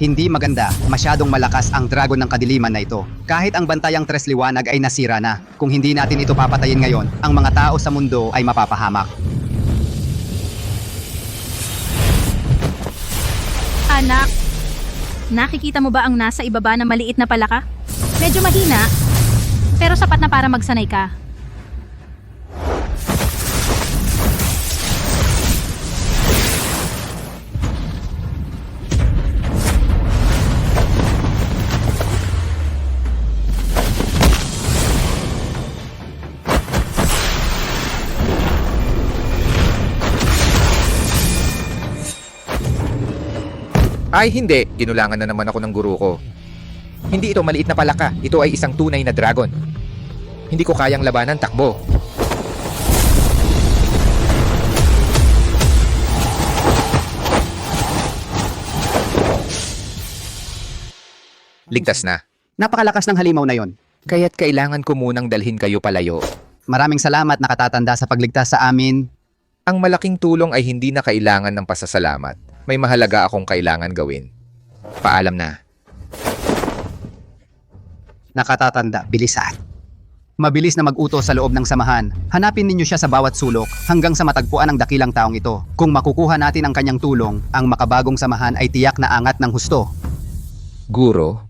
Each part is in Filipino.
Hindi maganda, masyadong malakas ang dragon ng kadiliman na ito. Kahit ang bantayang tres liwanag ay nasira na. Kung hindi natin ito papatayin ngayon, ang mga tao sa mundo ay mapapahamak. Anak, nakikita mo ba ang nasa ibaba na maliit na palaka? Medyo mahina, pero sapat na para magsanay ka. Ay hindi, ginulangan na naman ako ng guro ko. Hindi ito maliit na palaka, ito ay isang tunay na dragon. Hindi ko kayang labanan, takbo. Ligtas na. Napakalakas ng halimaw na yon. Kaya't kailangan ko munang dalhin kayo palayo. Maraming salamat nakatatanda sa pagligtas sa amin. Ang malaking tulong ay hindi na kailangan ng pasasalamat. May mahalaga akong kailangan gawin. Paalam na. Nakatatanda, bilisan. Mabilis na mag-utos sa loob ng samahan. Hanapin ninyo siya sa bawat sulok hanggang sa matagpuan ang dakilang taong ito. Kung makukuha natin ang kanyang tulong, ang makabagong samahan ay tiyak na angat ng husto. Guro,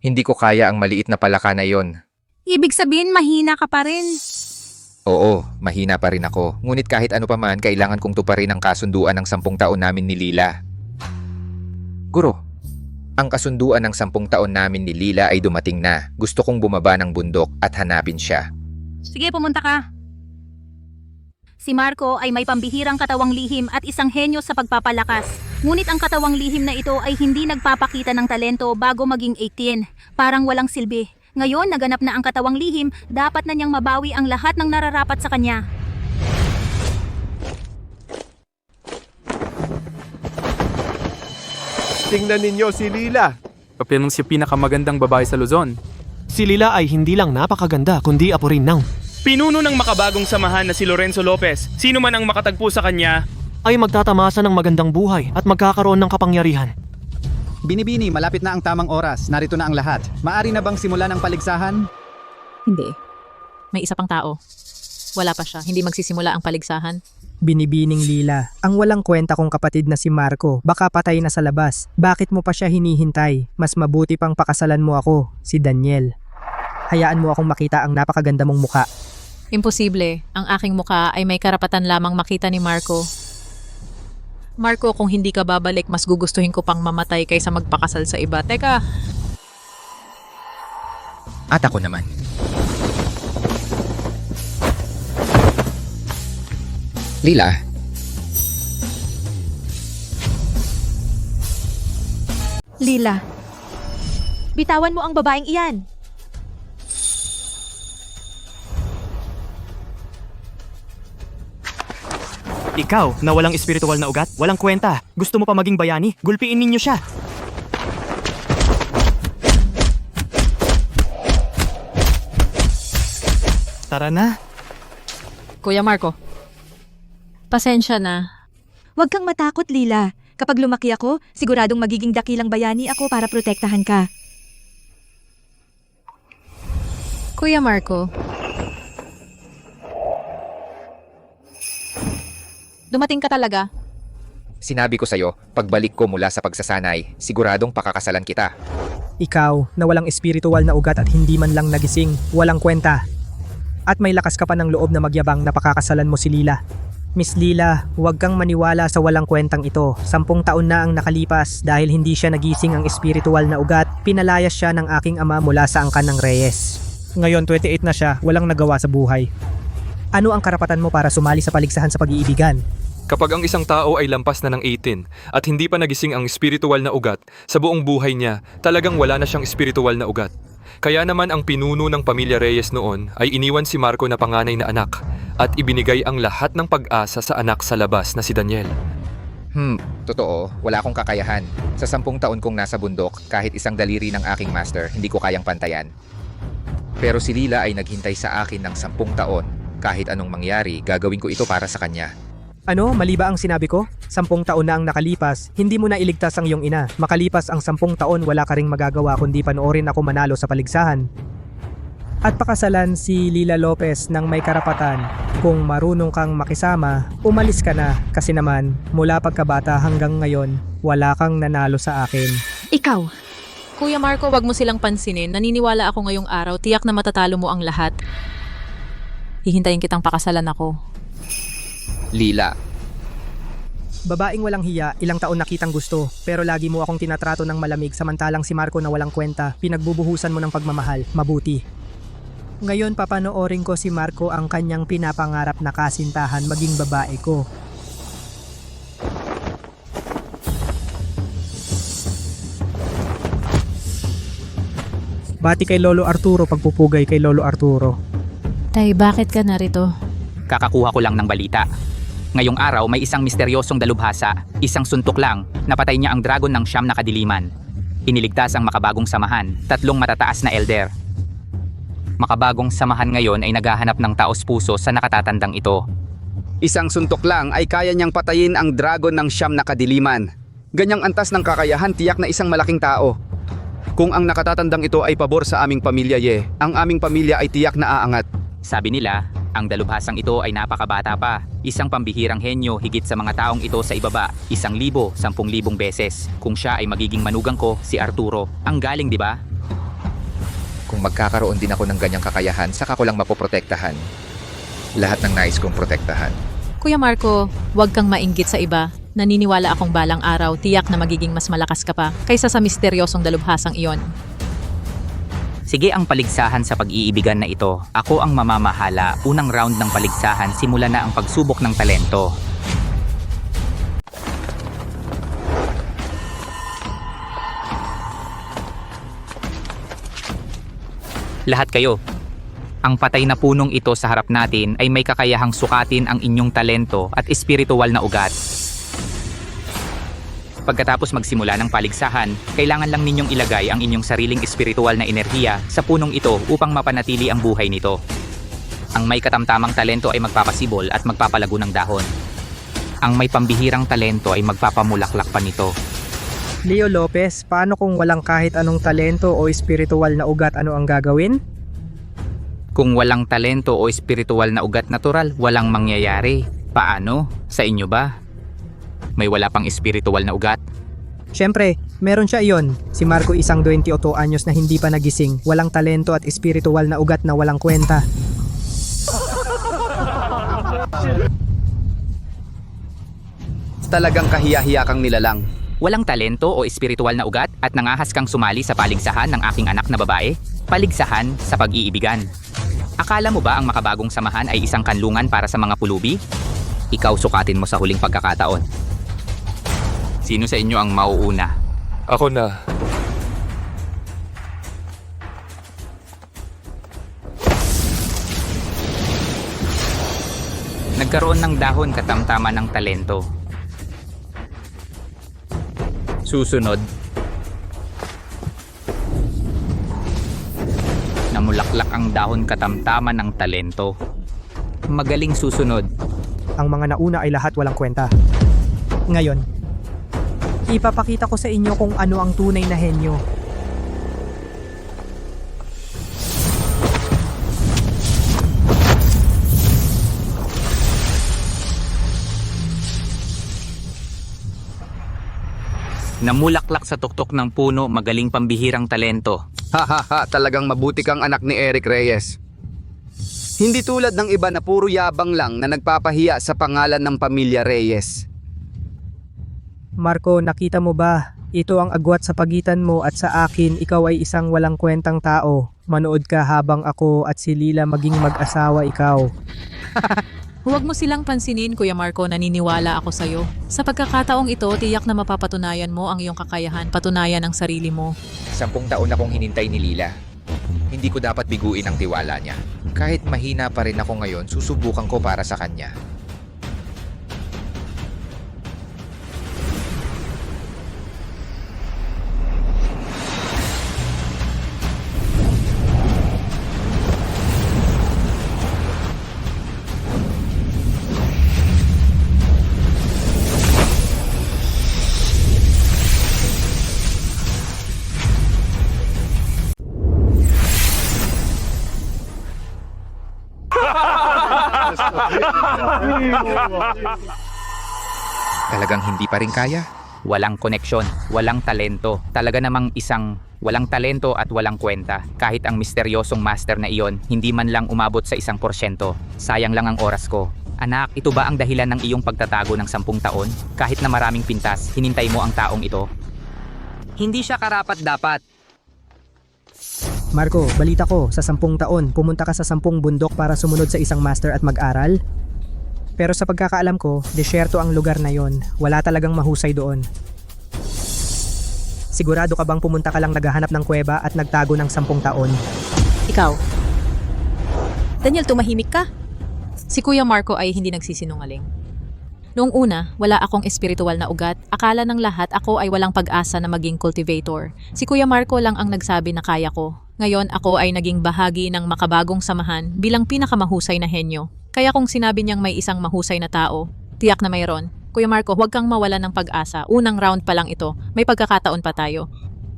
hindi ko kaya ang maliit na palaka na yon. Ibig sabihin mahina ka pa rin. Oo, mahina pa rin ako. Ngunit kahit ano pa man, kailangan kong tuparin ang kasunduan ng 10 taon namin ni Lila. Guro, ang kasunduan ng 10 taon namin ni Lila ay dumating na. Gusto kong bumaba ng bundok at hanapin siya. Sige, pumunta ka. Si Marco ay may pambihirang katawang lihim at isang henyo sa pagpapalakas. Ngunit ang katawang lihim na ito ay hindi nagpapakita ng talento bago maging 18. Parang walang silbi. Ngayon, naganap na ang katawang lihim, dapat na niyang mabawi ang lahat ng nararapat sa kanya. Tingnan ninyo si Lila. Papilang si pinakamagandang babae sa Luzon. Si Lila ay hindi lang napakaganda kundi apo rin ng Pinuno ng makabagong samahan na si Lorenzo Lopez. Sino man ang makatagpo sa kanya, ay magtatamasa ng magandang buhay at magkakaroon ng kapangyarihan. Binibini, malapit na ang tamang oras. Narito na ang lahat. Maari na bang simulan ang paligsahan? Hindi. May isa pang tao. Wala pa siya. Hindi magsisimula ang paligsahan. Binibining Lila, ang walang kwenta kong kapatid na si Marco, baka patay na sa labas. Bakit mo pa siya hinihintay? Mas mabuti pang pakasalan mo ako, si Daniel. Hayaan mo akong makita ang napakaganda mong mukha. Imposible. Ang aking muka ay may karapatan lamang makita ni Marco. Marco, kung hindi ka babalik, mas gugustuhin ko pang mamatay kaysa magpakasal sa iba. Teka, At ako naman. Lila, Lila, bitawan mo ang babaeng iyan. Ikaw, na walang espiritual na ugat, walang kwenta. Gusto mo pa maging bayani? Gulpiin ninyo siya. Tara na. Kuya Marco. Pasensya na. Huwag kang matakot, Lila. Kapag lumaki ako, siguradong magiging dakilang bayani ako para protektahan ka. Kuya Marco. Dumating ka talaga. sinabi ko sa'yo, pagbalik ko mula sa pagsasanay, siguradong pakakasalan kita. Ikaw, na walang espiritual na ugat at hindi man lang nagising, walang kwenta. At may lakas ka pa ng loob na magyabang na pakakasalan mo si Lila. Miss Lila, huwag kang maniwala sa walang kwentang ito. 10 taon na ang nakalipas dahil hindi siya nagising ang espiritual na ugat. Pinalayas siya ng aking ama mula sa angkan ng Reyes. Ngayon 28 na siya, walang nagawa sa buhay. Ano ang karapatan mo para sumali sa paligsahan sa pag-iibigan? Kapag ang isang tao ay lampas na ng 18 at hindi pa nagising ang espiritual na ugat, sa buong buhay niya, talagang wala na siyang espiritual na ugat. Kaya naman ang pinuno ng pamilya Reyes noon ay iniwan si Marco na panganay na anak at ibinigay ang lahat ng pag-asa sa anak sa labas na si Daniel. Totoo, wala akong kakayahan. Sa 10 taon kong nasa bundok, kahit isang daliri ng aking master, hindi ko kayang pantayan. Pero si Lila ay naghintay sa akin ng 10 taon. Kahit anong mangyari, gagawin ko ito para sa kanya. Ano, mali ba ang sinabi ko? 10 taon na ang nakalipas, hindi mo na iligtas ang iyong ina. Makalipas ang 10 taon, wala ka ring magagawa kundi panoorin ako manalo sa paligsahan. At pakasalan si Lila Lopez ng may karapatan. Kung marunong kang makisama, umalis ka na. Kasi naman, mula pagkabata hanggang ngayon, wala kang nanalo sa akin. Ikaw, Kuya Marco, wag mo silang pansinin. Naniniwala ako ngayong araw. Tiyak na matatalo mo ang lahat. Hihintayin kitang pakasalan ako. Lila, Babaeng walang hiya, ilang taon na kitang gusto, pero lagi mo akong tinatrato ng malamig samantalang si Marco na walang kwenta, pinagbubuhusan mo ng pagmamahal, mabuti. Ngayon papanoorin ko si Marco ang kanyang pinapangarap na kasintahan maging babae ko. Bati kay Lolo Arturo, pagpupugay kay Lolo Arturo. Tay, bakit ka narito? Kakakuha ko lang ng balita. Ngayong araw may isang misteryosong dalubhasa, isang suntok lang, napatay niya ang dragon ng siyam na kadiliman. Iniligtas ang makabagong samahan, 3 matataas na elder. Makabagong samahan ngayon ay naghahanap ng taos-puso sa nakatatandang ito. Isang suntok lang ay kaya niyang patayin ang dragon ng siyam na kadiliman. Ganyang antas ng kakayahan, tiyak na isang malaking tao. Kung ang nakatatandang ito ay pabor sa aming pamilya, ang aming pamilya ay tiyak na aangat. Sabi nila, ang dalubhasang ito ay napakabata pa. Isang pambihirang henyo higit sa mga taong ito sa ibaba. 1,000, 10,000 beses. Kung siya ay magiging manugang ko, si Arturo. Ang galing, di ba? kung magkakaroon din ako ng ganyang kakayahan, saka ko lang mapoprotektahan. Lahat ng nais kong protektahan. Kuya Marco, huwag kang mainggit sa iba. Naniniwala akong balang araw, tiyak na magiging mas malakas ka pa kaysa sa misteryosong dalubhasang iyon. Sige ang paligsahan sa pag-iibigan na ito. Ako ang mamamahala. Unang round ng paligsahan, simula na ang pagsubok ng talento. Lahat kayo. Ang patay na punong ito sa harap natin ay may kakayahang sukatin ang inyong talento at espiritual na ugat. Pagkatapos magsimula ng paligsahan, kailangan lang ninyong ilagay ang inyong sariling espiritual na enerhiya sa punong ito upang mapanatili ang buhay nito. Ang may katamtamang talento ay magpapasibol at magpapalago ng dahon. Ang may pambihirang talento ay magpapamulaklak pa nito. Leo Lopez, paano kung walang kahit anong talento o espiritual na ugat, ano ang gagawin? Kung walang talento o espiritual na ugat natural, walang mangyayari. Paano? Sa inyo ba? May wala pang espiritual na ugat? Siyempre, meron siya iyon. Si Marco isang 28 anyos na hindi pa nagising, walang talento at espiritual na ugat na walang kwenta. Talagang kahiya-hiya kang nilalang. Walang talento o espiritual na ugat at nangahas kang sumali sa paligsahan ng aking anak na babae? Paligsahan sa pag-iibigan. Akala mo ba ang makabagong samahan ay isang kanlungan para sa mga pulubi? Ikaw sukatin mo sa huling pagkakataon. Sino sa inyo ang mauuna? Ako na. Nagkaroon ng dahon katamtaman ng talento. Susunod. Namulaklak ang dahon katamtaman ng talento. Magaling susunod. Ang mga nauna ay lahat walang kwenta. Ngayon, ipapakita ko sa inyo kung ano ang tunay na henyo. Namulaklak sa tuktok ng puno, magaling pambihirang talento. Hahaha, talagang mabuti kang anak ni Eric Reyes. Hindi tulad ng iba na puro yabang lang na nagpapahiya sa pangalan ng pamilya Reyes. Marco, nakita mo ba? Ito ang agwat sa pagitan mo at sa akin. Ikaw ay isang walang kwentang tao. Manood ka habang ako at si Lila maging mag-asawa ikaw. Huwag mo silang pansinin, Kuya Marco, naniniwala ako sa'yo. Sa pagkakataong ito, tiyak na mapapatunayan mo ang iyong kakayahan, patunayan ang sarili mo. 10 taon akong hinintay ni Lila. Hindi ko dapat biguin ang tiwala niya. Kahit mahina pa rin ako ngayon, susubukan ko para sa kanya. Talagang hindi pa rin kaya? Walang koneksyon, walang talento. Talaga namang isang walang talento at walang kwenta. Kahit ang misteryosong master na iyon, hindi man lang umabot sa 1%. Sayang lang ang oras ko. Anak, ito ba ang dahilan ng iyong pagtatago ng 10 taon? Kahit na maraming pintas, hinintay mo ang taong ito. Hindi siya karapat-dapat. Marco, balita ko, sa 10 taon, pumunta ka sa 10 bundok para sumunod sa isang master at mag-aral? Pero sa pagkakaalam ko, desyerto ang lugar na yon. Wala talagang mahusay doon. Sigurado ka bang pumunta ka lang naghahanap ng kuweba at nagtago ng 10 taon? Ikaw. Daniel, tumahimik ka. Si Kuya Marco ay hindi nagsisinungaling. Noong una, wala akong espiritual na ugat. Akala ng lahat ako ay walang pag-asa na maging cultivator. Si Kuya Marco lang ang nagsabi na kaya ko. Ngayon ako ay naging bahagi ng makabagong samahan bilang pinakamahusay na henyo. Kaya kung sinabi niyang may isang mahusay na tao, tiyak na mayroon. Kuya Marco, huwag kang mawala ng pag-asa. Unang round pa lang ito. May pagkakataon pa tayo.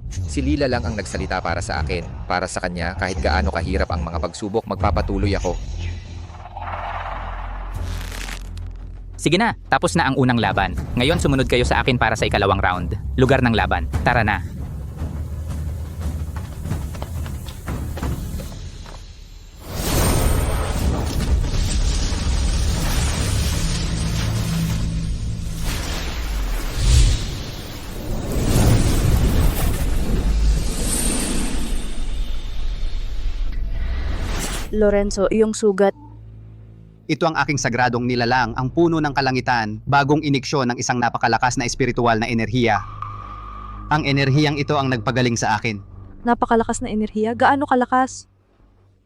Si Lila lang ang nagsalita para sa akin. Para sa kanya, kahit gaano kahirap ang mga pagsubok, magpapatuloy ako. Sige na, tapos na ang unang laban. Ngayon sumunod kayo sa akin para sa ikalawang round. Lugar ng laban. Tara na. Lorenzo, iyong sugat. Ito ang aking sagradong nilalang, ang puno ng kalangitan, bagong iniksyon ng isang napakalakas na espiritual na enerhiya. Ang enerhiyang ito ang nagpagaling sa akin. Napakalakas na enerhiya. Gaano kalakas?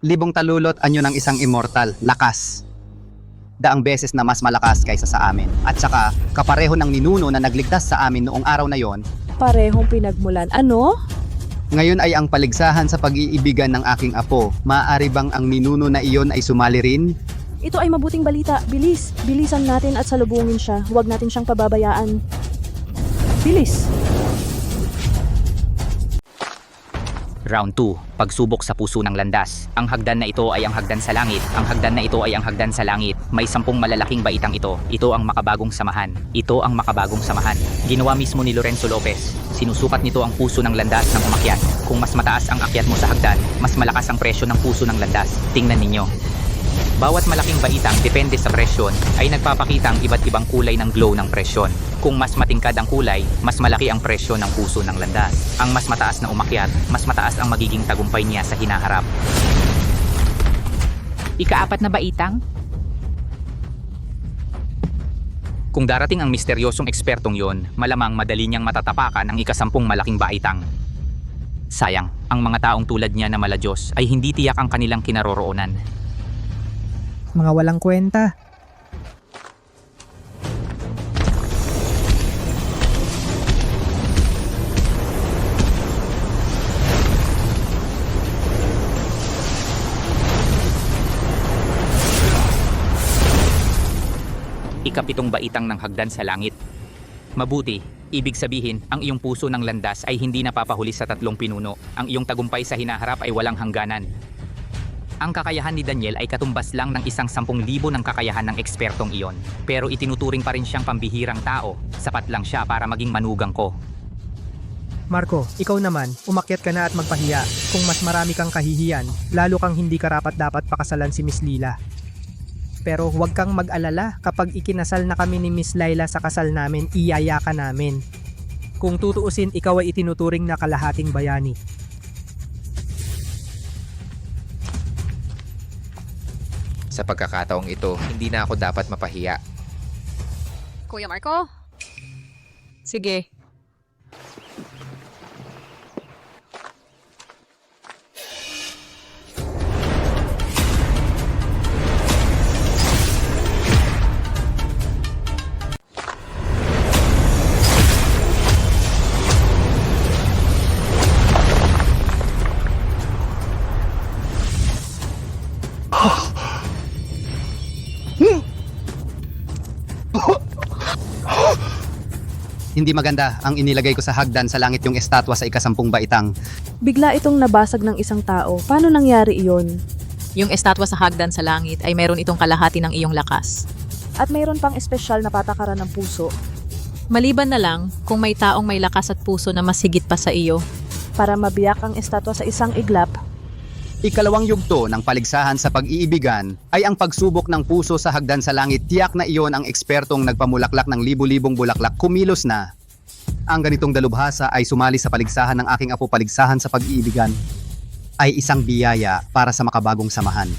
Libong talulot anyo ng isang immortal, lakas. Daang beses na mas malakas kaysa sa amin. At saka, kapareho ng ninuno na nagligtas sa amin noong araw na yon. Parehong pinagmulan. Ano? Ngayon ay ang paligsahan sa pag-iibigan ng aking apo. Maaari bang ang ninuno na iyon ay sumali rin? Ito ay mabuting balita. Bilis. Bilisan natin at salubungin siya. Huwag natin siyang pababayaan. Bilis. Round 2. Pagsubok sa puso ng landas. Ang hagdan na ito ay ang hagdan sa langit. Ang hagdan na ito ay ang hagdan sa langit. May 10 malalaking baitang ito. Ito ang makabagong samahan. Ito ang makabagong samahan. Ginawa mismo ni Lorenzo Lopez. Sinusukat nito ang puso ng landas ng umakyat. Kung mas mataas ang akyat mo sa hagdan, mas malakas ang presyo ng puso ng landas. Tingnan ninyo. Bawat malaking baitang depende sa presyon ay nagpapakita ang iba't ibang kulay ng glow ng presyon. Kung mas matingkad ang kulay, mas malaki ang presyo ng puso ng landas. Ang mas mataas na umakyat, mas mataas ang magiging tagumpay niya sa hinaharap. Ika-4 na baitang? Kung darating ang misteryosong ekspertong yon, malamang madali niyang matatapakan ang ika-10 malaking baitang. Sayang, ang mga taong tulad niya na maladyos ay hindi tiyak ang kanilang kinaroroonan. Mga walang kwenta. Ika-7 baitang ng hagdan sa langit. Mabuti, ibig sabihin, ang iyong puso ng landas ay hindi napapahuli sa 3 pinuno. Ang iyong tagumpay sa hinaharap ay walang hangganan. Ang kakayahan ni Daniel ay katumbas lang ng isang 10,000 ng kakayahan ng ekspertong iyon. Pero itinuturing pa rin siyang pambihirang tao. Sapat lang siya para maging manugang ko. Marco, ikaw naman, umakyat ka na at magpahiya. Kung mas marami kang kahihiyan, lalo kang hindi karapat-dapat pakasalan si Miss Lila. Pero huwag kang mag-alala, kapag ikinasal na kami ni Miss Laila sa kasal namin, iyaya ka namin. Kung tutuusin, ikaw ay itinuturing na kalahating bayani. Sa pagkakataong ito, hindi na ako dapat mapahiya. Kuya Marco? Sige. Hindi maganda ang inilagay ko sa hagdan sa langit yung estatwa sa ika-10 baitang. Bigla itong nabasag ng isang tao. Paano nangyari iyon? Yung estatwa sa hagdan sa langit ay meron itong kalahati ng iyong lakas. At mayroon pang espesyal na patakaran ng puso Maliban na lang kung may taong may lakas at puso na mas higit pa sa iyo. para mabiyak ang estatwa sa isang iglap. Ikalawang yugto ng paligsahan sa pag-iibigan ay ang pagsubok ng puso sa hagdan sa langit. Tiyak na iyon ang ekspertong nagpamulaklak ng libu-libong bulaklak. Kumilos na. Ang ganitong dalubhasa ay sumali sa paligsahan ng aking apo. Paligsahan sa pag-iibigan ay isang biyaya para sa makabagong samahan.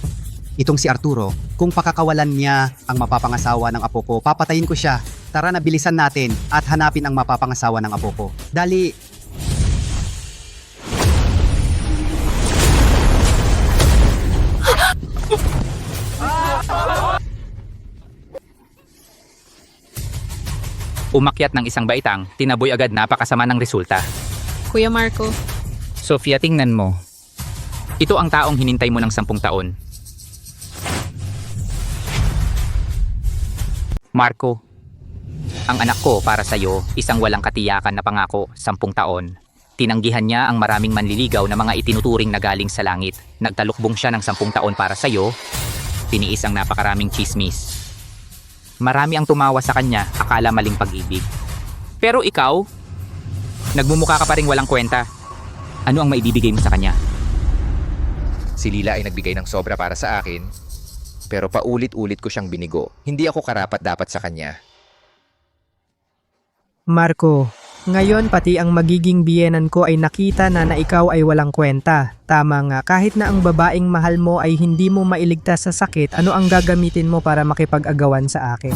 Itong si Arturo, kung pakakawalan niya ang mapapangasawa ng apo ko, papatayin ko siya. Tara na, bilisan natin at hanapin ang mapapangasawa ng apo ko. Dali! Umakyat ng isang baitang, tinaboy agad napakasama ng resulta. Kuya Marco, Sofia, tingnan mo. Ito ang taong hinintay mo ng 10 taon. Marco, ang anak ko para sa'yo, isang walang katiyakan na pangako, 10 taon. Tinanggihan niya ang maraming manliligaw na mga itinuturing na galing sa langit. Nagtalukbong siya ng 10 taon para sa'yo. Tiniis ang napakaraming chismis. Marami ang tumawa sa kanya, akala maling pag-ibig. Pero ikaw, nagmumukha ka pa ring walang kwenta. Ano ang maibibigay mo sa kanya? Si Lila ay nagbigay ng sobra para sa akin, pero paulit-ulit ko siyang binigo. Hindi ako karapat-dapat sa kanya. Marco, ngayon pati ang magiging biyenan ko ay nakita na ikaw ay walang kwenta. Tama nga, kahit na ang babaeng mahal mo ay hindi mo mailigtas sa sakit, ano ang gagamitin mo para makipag-agawan sa akin?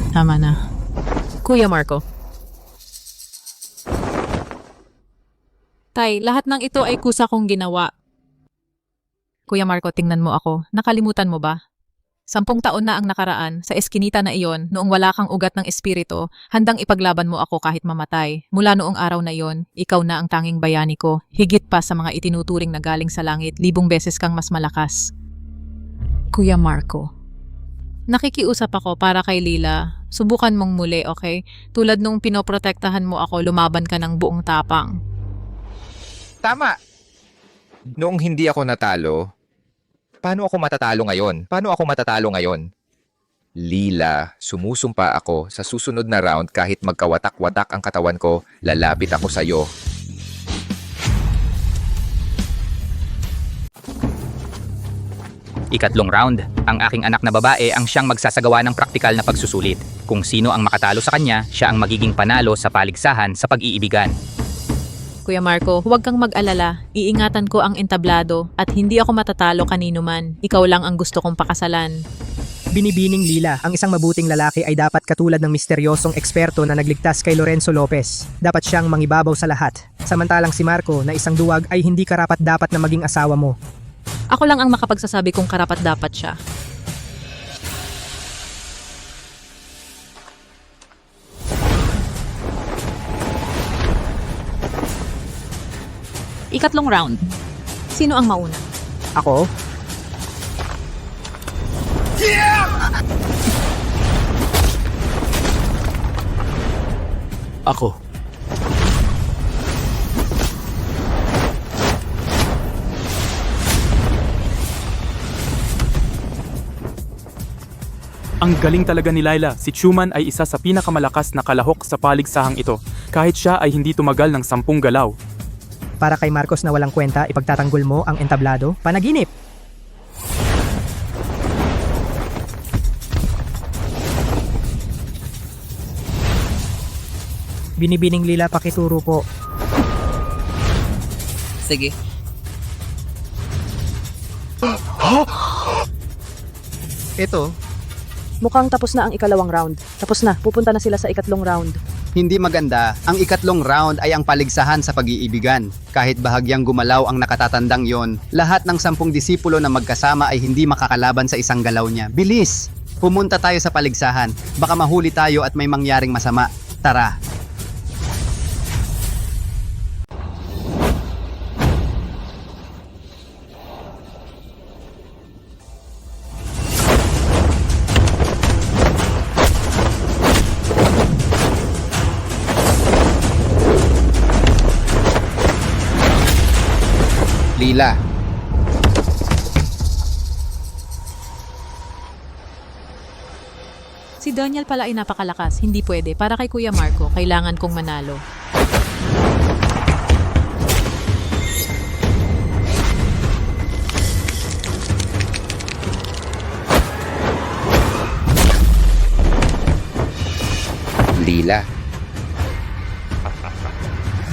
tama na. Kuya Marco. Tay, lahat ng ito ay kusa kong ginawa. Kuya Marco, tingnan mo ako. Nakalimutan mo ba? 10 taon na ang nakaraan, sa eskinita na iyon, noong wala kang ugat ng espiritu, handang ipaglaban mo ako kahit mamatay. Mula noong araw na iyon, ikaw na ang tanging bayani ko, higit pa sa mga itinuturing na galing sa langit, 1000 beses kang mas malakas. Kuya Marco. Nakikiusap ako para kay Lila. Subukan mong muli, okay? Tulad nung pinoprotektahan mo ako, lumaban ka ng buong tapang. Tama! Noong hindi ako natalo, paano ako matatalo ngayon? Lila, sumusumpa ako sa susunod na round kahit magkawatak-watak ang katawan ko, lalapit ako sa'yo. Ikatlong round, ang aking anak na babae ang siyang magsasagawa ng praktikal na pagsusulit. Kung sino ang makatalo sa kanya, siya ang magiging panalo sa paligsahan sa pag-iibigan. Kuya Marco, huwag kang mag-alala. Iingatan ko ang entablado at hindi ako matatalo kanino man. Ikaw lang ang gusto kong pakasalan. Binibining Lila, ang isang mabuting lalaki ay dapat katulad ng misteryosong eksperto na nagligtas kay Lorenzo Lopez. Dapat siyang mangibabaw sa lahat. Samantalang si Marco na isang duwag ay hindi karapat-dapat na maging asawa mo. Ako lang ang makapagsasabi kung karapat-dapat siya. Ikatlong round. Sino ang mauna? Ako? Ako. Ang galing talaga ni Laila. Si Chuman ay isa sa pinakamalakas na kalahok sa paligsahang ito. Kahit siya ay hindi tumagal ng 10 galaw. Para kay Marcos na walang kwenta, ipagtatanggol mo ang entablado? Panaginip! Binibining Lila, pakituro po. Sige. Ito, Mukhang tapos na ang ikalawang round. Tapos na, pupunta na sila sa ikatlong round. hindi maganda. Ang ikatlong round ay ang paligsahan sa pag-iibigan. Kahit bahagyang gumalaw ang nakatatandang yon, lahat ng 10 disipulo na magkasama ay hindi makakalaban sa isang galaw niya. Bilis! Pumunta tayo sa paligsahan. Baka mahuli tayo at may mangyaring masama. Tara! Lila. Si Daniel pala ay napakalakas. Hindi pwede. Para kay Kuya Marco, kailangan kong manalo. Lila,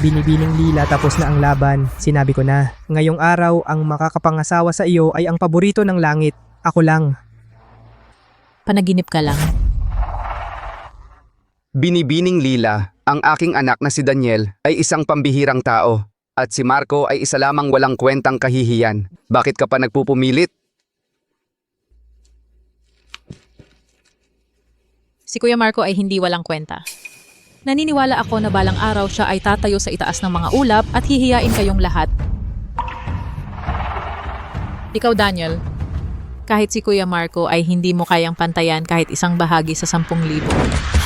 Binibining Lila tapos na ang laban. Sinabi ko na, ngayong araw ang makakapangasawa sa iyo ay ang paborito ng langit. Ako lang. Panaginip ka lang. Binibining Lila, ang aking anak na si Daniel ay isang pambihirang tao. At si Marco ay isa lamang walang kwentang kahihiyan. Bakit ka pa nagpupumilit? Si Kuya Marco ay hindi walang kwenta. Naniniwala ako na balang araw siya ay tatayo sa itaas ng mga ulap at hihiyain kayong lahat. Ikaw, Daniel, kahit si Kuya Marco ay hindi mo kayang pantayan kahit isang bahagi sa 10,000.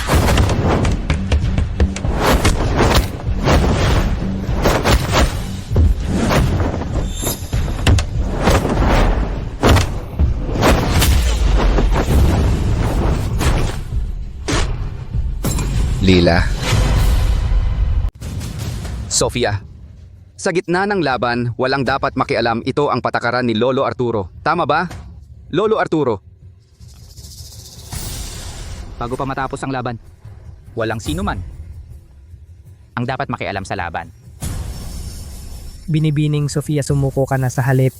Lila, Sofia. Sa gitna ng laban, walang dapat makialam. Ito ang patakaran ni Lolo Arturo. Tama ba? Lolo Arturo. Bago pa matapos ang laban, walang sino man ang dapat makialam sa laban. Binibining Sofia, sumuko ka na sa halip.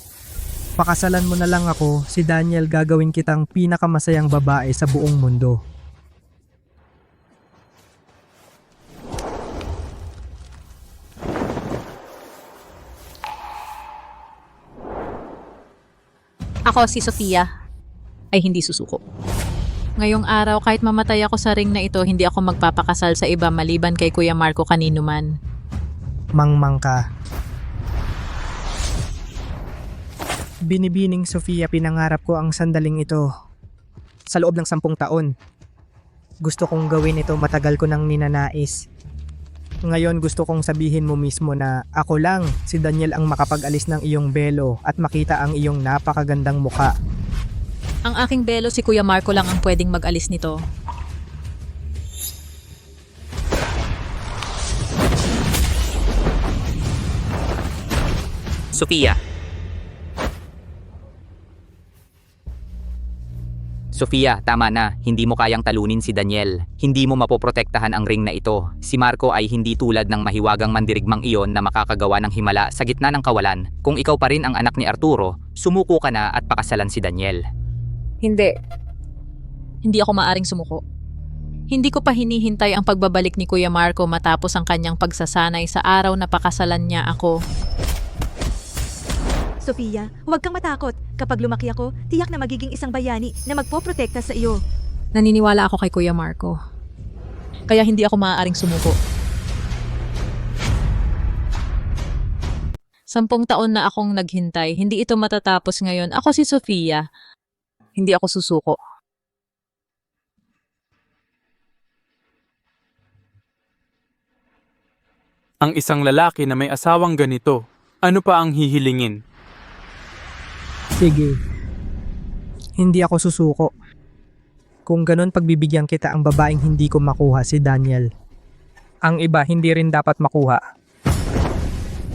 Pakasalan mo na lang ako, si Daniel gagawin kitang pinakamasayang babae sa buong mundo. Ako, si Sofia, ay hindi susuko. Ngayong araw, kahit mamatay ako sa ring na ito, hindi ako magpapakasal sa iba maliban kay Kuya Marco kanino man. Mangmang ka. Binibining Sofia, pinangarap ko ang sandaling ito. Sa loob ng 10 taon. Gusto kong gawin ito, matagal ko nang ninanais. Ngayon gusto kong sabihin mo mismo na ako lang, si Daniel ang makapag-alis ng iyong belo at makita ang iyong napakagandang muka. Ang aking belo, si Kuya Marco lang ang pwedeng mag-alis nito. Sofia. Sofia, tama na. Hindi mo kayang talunin si Daniel. Hindi mo mapoprotektahan ang ring na ito. Si Marco ay hindi tulad ng mahiwagang mandirigmang iyon na makakagawa ng himala sa gitna ng kawalan. Kung ikaw pa rin ang anak ni Arturo, sumuko ka na at pakasalan si Daniel. Hindi. Hindi ako maaring sumuko. Hindi ko pa hinihintay ang pagbabalik ni Kuya Marco matapos ang kanyang pagsasanay sa araw na pakasalan niya ako. Sofia, huwag kang matakot. Kapag lumaki ako, tiyak na magiging isang bayani na magpoprotekta sa iyo. Naniniwala ako kay Kuya Marco. Kaya hindi ako maaaring sumuko. 10 taon na akong naghintay. Hindi ito matatapos ngayon. Ako si Sofia. Hindi ako susuko. Ang isang lalaki na may asawang ganito, ano pa ang hihilingin? Sige. Hindi ako susuko. Kung ganun, pagbibigyan kita ang babaeng hindi ko makuha, si Daniel. Ang iba hindi rin dapat makuha.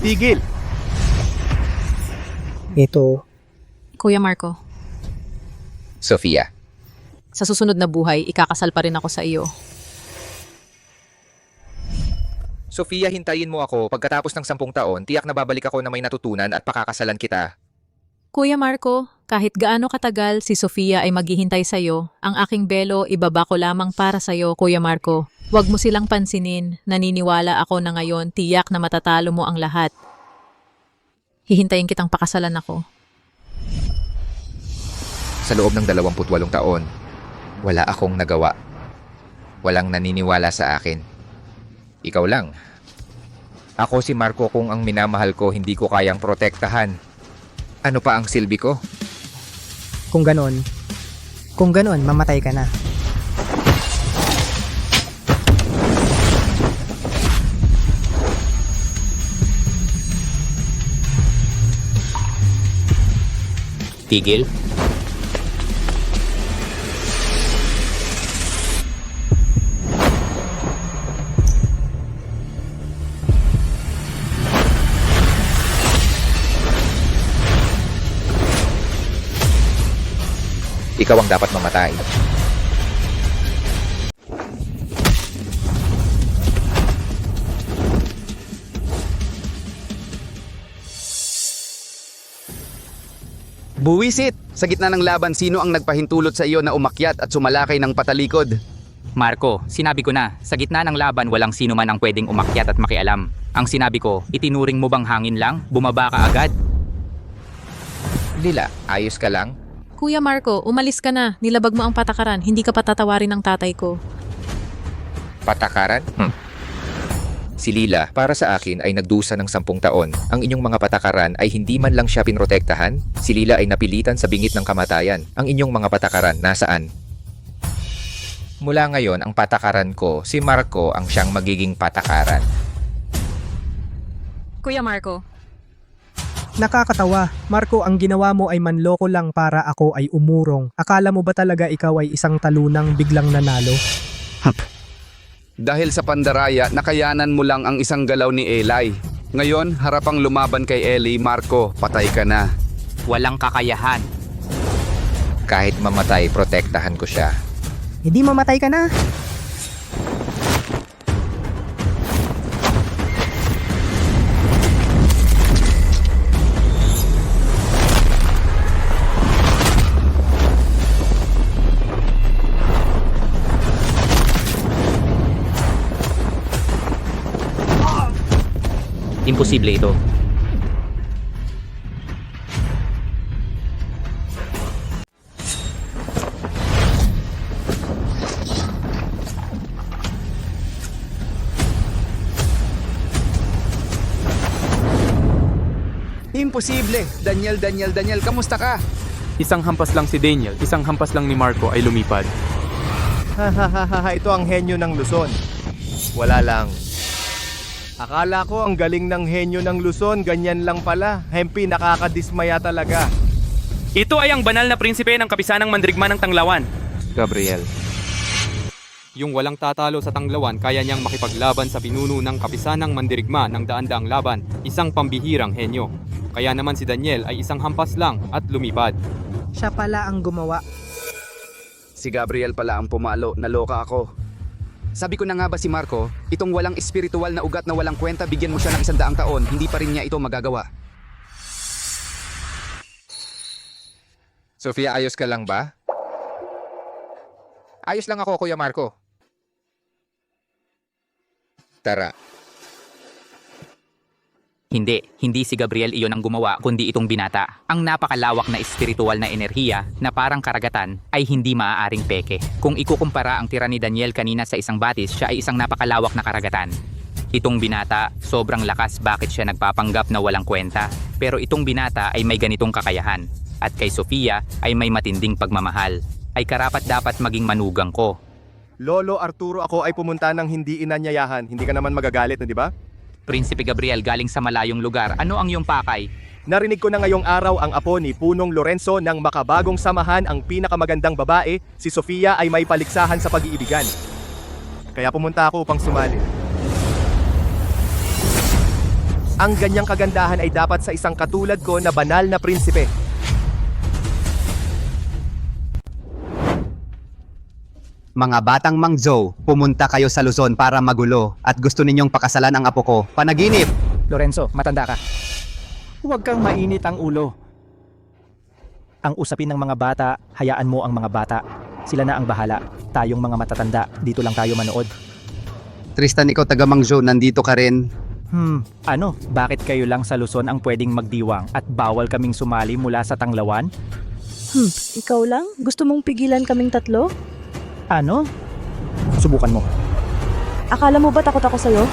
Tigil! Ito. Kuya Marco, Sofia. sa susunod na buhay, ikakasal pa rin ako sa iyo. Sofia, hintayin mo ako. Pagkatapos ng 10 taon, tiyak na babalik ako na may natutunan at pakakasalan kita. Kuya Marco, kahit gaano katagal si Sofia ay maghihintay sa iyo, ang aking belo ibaba ko lamang para sa iyo, Kuya Marco. Huwag mo silang pansinin. Naniniwala ako na ngayon tiyak na matatalo mo ang lahat. Hihintayin kitang pakasalan ako. Sa loob ng 28 taon, wala akong nagawa. Walang naniniwala sa akin. Ikaw lang. Ako si Marco, kung ang minamahal ko hindi ko kayang protektahan. Ano pa ang silbi ko? Kung ganon, mamatay ka na. Tigil. ikaw ang dapat mamatay. Buwisit! Sa gitna ng laban, sino ang nagpahintulot sa iyo na umakyat at sumalakay ng patalikod? Marco, sinabi ko na, sa gitna ng laban walang sino man ang pwedeng umakyat at makialam. Ang sinabi ko, itinuring mo bang hangin lang? Bumaba ka agad? Lila, ayos ka lang? Kuya Marco, umalis ka na. Nilabag mo ang patakaran. Hindi ka patatawarin ng tatay ko. Patakaran? Si Lila, para sa akin ay nagdusa ng 10 taon. Ang inyong mga patakaran ay hindi man lang siya pinrotektahan. Si Lila ay napilitan sa bingit ng kamatayan. Ang inyong mga patakaran nasaan? Mula ngayon, ang patakaran ko, si Marco ang siyang magiging patakaran. Kuya Marco. Nakakatawa. Marco, ang ginawa mo ay manloko lang para ako ay umurong. Akala mo ba talaga ikaw ay isang talunang biglang nanalo? Dahil sa pandaraya, nakayanan mo lang ang isang galaw ni Eli. Ngayon, harapang lumaban kay Eli, Marco, patay ka na. Walang kakayahan. Kahit mamatay, protektahan ko siya. Hindi mamatay ka na. Imposible ito. Imposible! Daniel, kamusta ka? Isang hampas lang si Daniel, isang hampas lang ni Marco ay lumipad. Ito ang henyo ng Luzon. Wala lang. Akala ko ang galing ng henyo ng Luzon, ganyan lang pala. Hempi, nakakadismaya talaga. Ito ay ang banal na prinsipe ng kapisanang mandirigma ng Tanglawan. Gabriel. Yung walang tatalo sa Tanglawan, kaya niyang makipaglaban sa pinuno ng kapisanang mandirigma ng daan-daang laban, isang pambihirang henyo. Kaya naman si Daniel ay isang hampas lang at lumipad. Siya pala ang gumawa. Si Gabriel pala ang pumalo, naloka ako. Sabi ko na nga ba si Marco, itong walang espiritual na ugat na walang kwenta, bigyan mo siya ng 100 taon, hindi pa rin niya ito magagawa. Sofia, ayos ka lang ba? Ayos lang ako, Kuya Marco. Tara. Hindi si Gabriel iyon ang gumawa kundi itong binata. Ang napakalawak na espiritual na enerhiya na parang karagatan ay hindi maaaring peke. Kung ikukumpara ang tira ni Daniel kanina sa isang batis, siya ay isang napakalawak na karagatan. Itong binata, sobrang lakas bakit siya nagpapanggap na walang kwenta. Pero itong binata ay may ganitong kakayahan. At kay Sofia ay may matinding pagmamahal. Ay karapat dapat maging manugang ko. Lolo Arturo, ako ay pumunta ng hindi inanyayahan. Hindi ka naman magagalit, di ba? Prinsipe Gabriel galing sa malayong lugar. Ano ang iyong pakay? Narinig ko na ngayong araw ang apo ni Punong Lorenzo ng makabagong samahan, ang pinakamagandang babae, si Sofia ay may paligsahan sa pag-iibigan. Kaya pumunta ako upang sumali. Ang ganyang kagandahan ay dapat sa isang katulad ko na banal na prinsipe. Mga batang mangzo, pumunta kayo sa Luzon para magulo at gusto ninyong pakasalan ang apo ko. Panaginip! Lorenzo, matanda ka. Huwag kang mainit ang ulo. Ang usapin ng mga bata, hayaan mo ang mga bata. Sila na ang bahala. Tayong mga matatanda, dito lang tayo manood. Tristan, ikaw taga Mangzo, nandito ka rin. Ano? Bakit kayo lang sa Luzon ang pwedeng magdiwang at bawal kaming sumali mula sa Tanglawan? Ikaw lang? Gusto mong pigilan kaming tatlo? Ano? Subukan mo. Akala mo ba takot ako sa'yo?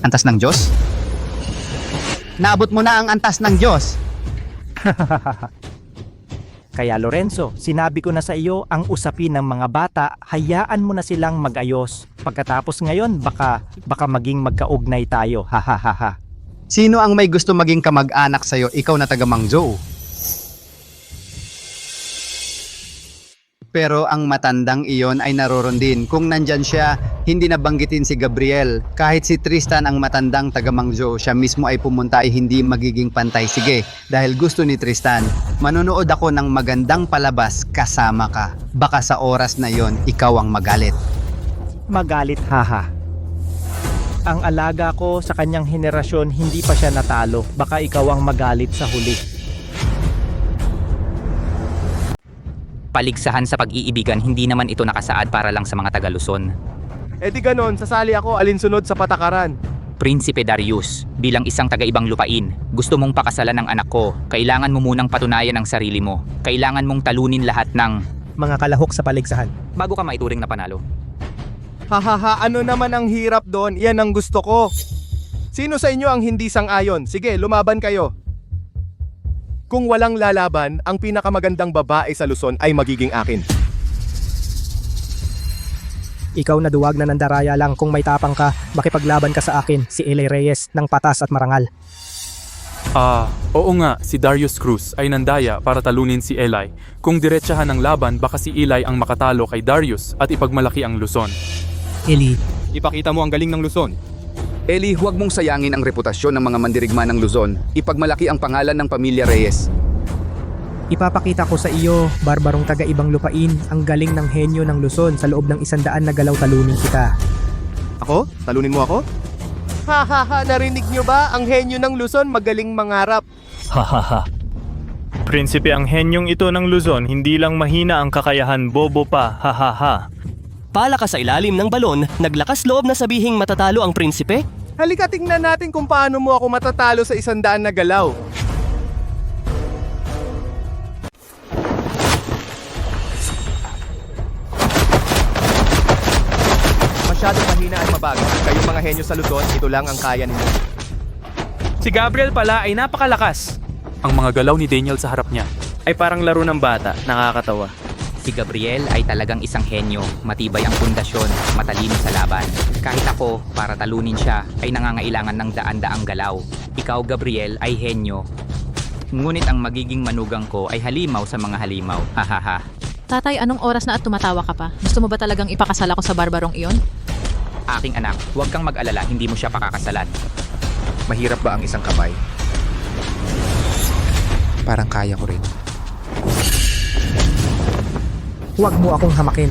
Antas ng Diyos? Naabot mo na ang antas ng Diyos! Kaya Lorenzo, sinabi ko na sa iyo ang usapin ng mga bata, hayaan mo na silang mag-ayos. Pagkatapos ngayon, baka maging magkaugnay tayo. Hahaha. Sino ang may gusto maging kamag-anak sa'yo, ikaw na taga Mangzo? Pero ang matandang iyon ay naroon din. Kung nandyan siya, hindi nabanggitin si Gabriel. Kahit si Tristan ang matandang taga-Mangjo, siya mismo ay pumunta ay hindi magiging pantay. Sige, dahil gusto ni Tristan, manonood ako ng magandang palabas kasama ka. Baka sa oras na yon, ikaw ang magalit. Magalit, haha. Ang alaga ko sa kanyang henerasyon, hindi pa siya natalo. Baka ikaw ang magalit sa huli. Paligsahan sa pag-iibigan, hindi naman ito nakasaad para lang sa mga taga-Luzon. Eh di ganon, sasali ako alinsunod sa patakaran. Prinsipe Darius, bilang isang taga-ibang lupain, gusto mong pakasalan ng anak ko, kailangan mo munang patunayan ang sarili mo. Kailangan mong talunin lahat ng Mga kalahok sa paligsahan. bago ka maituring na panalo. Hahaha, ano naman ang hirap doon? Yan ang gusto ko. Sino sa inyo ang hindi sang-ayon? Sige, lumaban kayo. Kung walang lalaban, ang pinakamagandang babae sa Luzon ay magiging akin. Ikaw na duwag na nandaraya lang, kung may tapang ka, makipaglaban ka sa akin, si Eli Reyes, ng patas at marangal. Oo nga, si Darius Cruz ay nandaya para talunin si Eli. Kung diretsahan ng laban, baka si Eli ang makatalo kay Darius at ipagmalaki ang Luzon. Eli, Ipakita mo ang galing ng Luzon. Eli, huwag mong sayangin ang reputasyon ng mga mandirigma ng Luzon. Ipagmalaki ang pangalan ng pamilya Reyes. ipapakita ko sa iyo, barbarong taga-ibang lupain, ang galing ng henyo ng Luzon sa loob ng 100 na galaw talunin kita. Ako? Talunin mo ako? Hahaha, narinig nyo ba? Ang henyo ng Luzon magaling mangarap. Hahaha. Prinsipe, ang henyong ito ng Luzon, hindi lang mahina ang kakayahan, bobo pa, hahaha. Pala ka sa ilalim ng balon, naglakas loob na sabihing matatalo ang prinsipe? Halika tingnan natin kung paano mo ako matatalo sa 100 na galaw. Masyadong mahina at mabagal. Kayong mga henyo sa Luzon, ito lang ang kaya ninyo. Si Gabriel pala ay napakalakas. Ang mga galaw ni Daniel sa harap niya. Ay parang laro ng bata, nakakatawa. Si Gabriel ay talagang isang henyo, matibay ang pundasyon, matalino sa laban. Kahit ako, para talunin siya, ay nangangailangan ng daan-daang galaw. Ikaw, Gabriel, ay henyo. Ngunit ang magiging manugang ko ay halimaw sa mga halimaw. Hahaha. Tatay, anong oras na at tumatawa ka pa? Gusto mo ba talagang ipakasal ako sa barbarong iyon? Aking anak, huwag kang mag-alala, hindi mo siya pakakasalan. Mahirap ba ang isang kamay? Parang kaya ko rin. Huwag mo akong hamakin.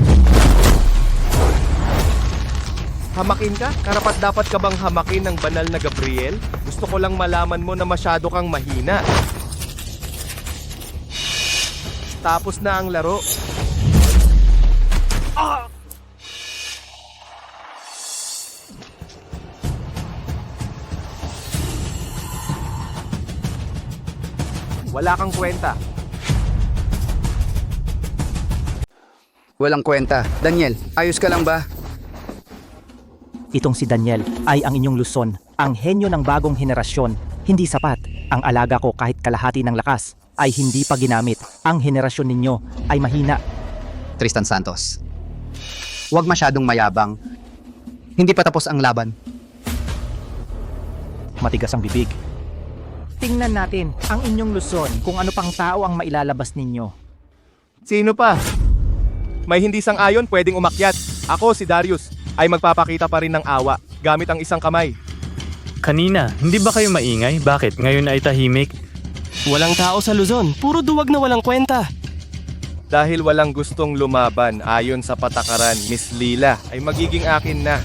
Hamakin ka? Karapat dapat ka bang hamakin ng banal na Gabriel? Gusto ko lang malaman mo na masyado kang mahina. Tapos na ang laro. Wala kang kwenta. Walang kwenta. Daniel, ayos ka lang ba? Itong si Daniel ay ang inyong Luzon, ang henyo ng bagong henerasyon. Hindi sapat. Ang alaga ko kahit kalahati ng lakas ay hindi pa ginamit. Ang henerasyon ninyo ay mahina. Tristan Santos. Huwag masyadong mayabang. Hindi pa tapos ang laban. Matigas ang bibig. Tingnan natin ang inyong Luzon kung ano pang tao ang mailalabas ninyo. Sino pa? May hindi sang-ayon pwedeng umakyat. Ako, si Darius, ay magpapakita pa rin ng awa gamit ang isang kamay. Kanina, hindi ba kayo maingay? Bakit? Ngayon ay tahimik? Walang tao sa Luzon, puro duwag na walang kwenta. Dahil walang gustong lumaban ayon sa patakaran, Miss Lila ay magiging akin na.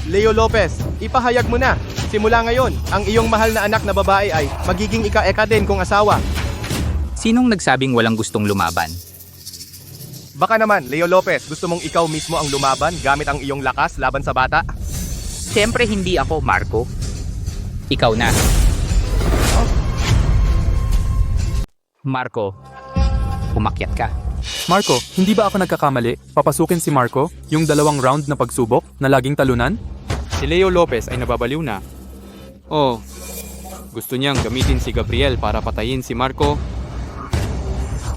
Leo Lopez, ipahayag mo na. Simula ngayon, ang iyong mahal na anak na babae ay magiging ika-eka din kung asawa. Sinong nagsabing walang gustong lumaban? Baka naman, Leo Lopez, gusto mong ikaw mismo ang lumaban gamit ang iyong lakas laban sa bata? Siyempre hindi ako, Marco. Ikaw na. Marco, umakyat ka. Marco, hindi ba ako nagkakamali? Papasukin si Marco, yung 2 round na pagsubok na laging talunan? Si Leo Lopez ay nababaliw na. Oh, gusto niyang gamitin si Gabriel para patayin si Marco.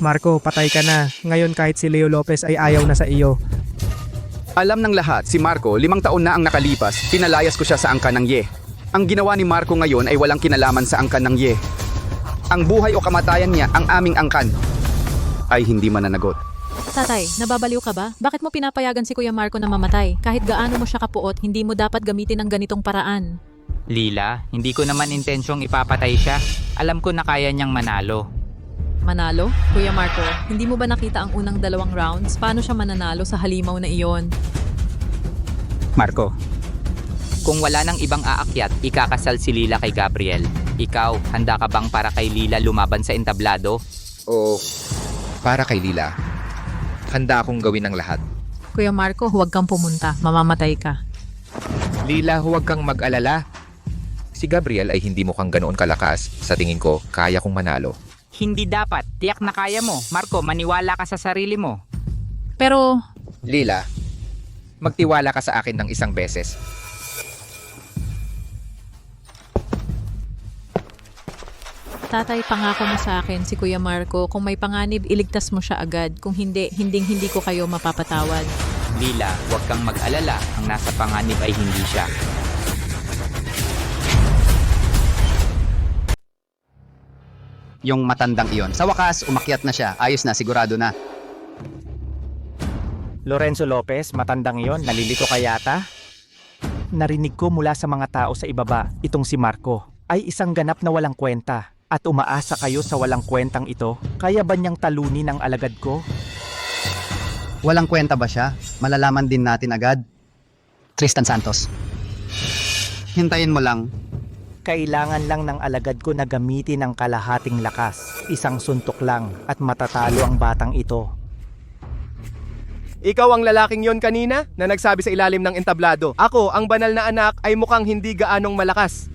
Marco, patay ka na. Ngayon kahit si Leo Lopez ay ayaw na sa iyo. Alam ng lahat, si Marco, 5 taon na ang nakalipas, pinalayas ko siya sa angkan ng Ye. Ang ginawa ni Marco ngayon ay walang kinalaman sa angkan ng Ye. Ang buhay o kamatayan niya, ang aming angkan, ay hindi mananagot. Tatay, nababaliw ka ba? Bakit mo pinapayagan si Kuya Marco na mamatay? Kahit gaano mo siya kapuot, hindi mo dapat gamitin ang ganitong paraan. Lila, hindi ko naman intensyong ipapatay siya. Alam ko na kaya niyang manalo. Manalo? Kuya Marco, hindi mo ba nakita ang unang 2 rounds? Paano siya mananalo sa halimaw na iyon? Marco, kung wala nang ibang aakyat, ikakasal si Lila kay Gabriel. Ikaw, handa ka bang para kay Lila lumaban sa entablado? O para kay Lila, handa akong gawin ang lahat. Kuya Marco, huwag kang pumunta. Mamamatay ka. Lila, huwag kang mag-alala. Si Gabriel ay hindi mukhang ganoon kalakas. Sa tingin ko, kaya kong manalo. Hindi dapat. Tiyak na kaya mo. Marco, maniwala ka sa sarili mo. Pero, Lila, magtiwala ka sa akin ng isang beses. tatay, pangako mo sa akin si Kuya Marco, kung may panganib, iligtas mo siya agad. Kung hindi, hindi ko kayo mapapatawad. Lila, huwag kang mag-alala. Ang nasa panganib ay hindi siya. Yung matandang iyon. Sa wakas, umakyat na siya. Ayos na, sigurado na. Lorenzo Lopez, matandang yon, nalilito ka yata? Narinig ko mula sa mga tao sa ibaba, itong si Marco ay isang ganap na walang kwenta at umaasa kayo sa walang kwentang ito. Kaya ba niyang talunin ang alagad ko? Walang kwenta ba siya? Malalaman din natin agad. Tristan Santos. Hintayin mo lang. Kailangan lang ng alagad ko na gamitin ang kalahating lakas. Isang suntok lang at matatalo ang batang ito. Ikaw ang lalaking yon kanina na nagsabi sa ilalim ng entablado. Ako, ang banal na anak, ay mukhang hindi gaanong malakas.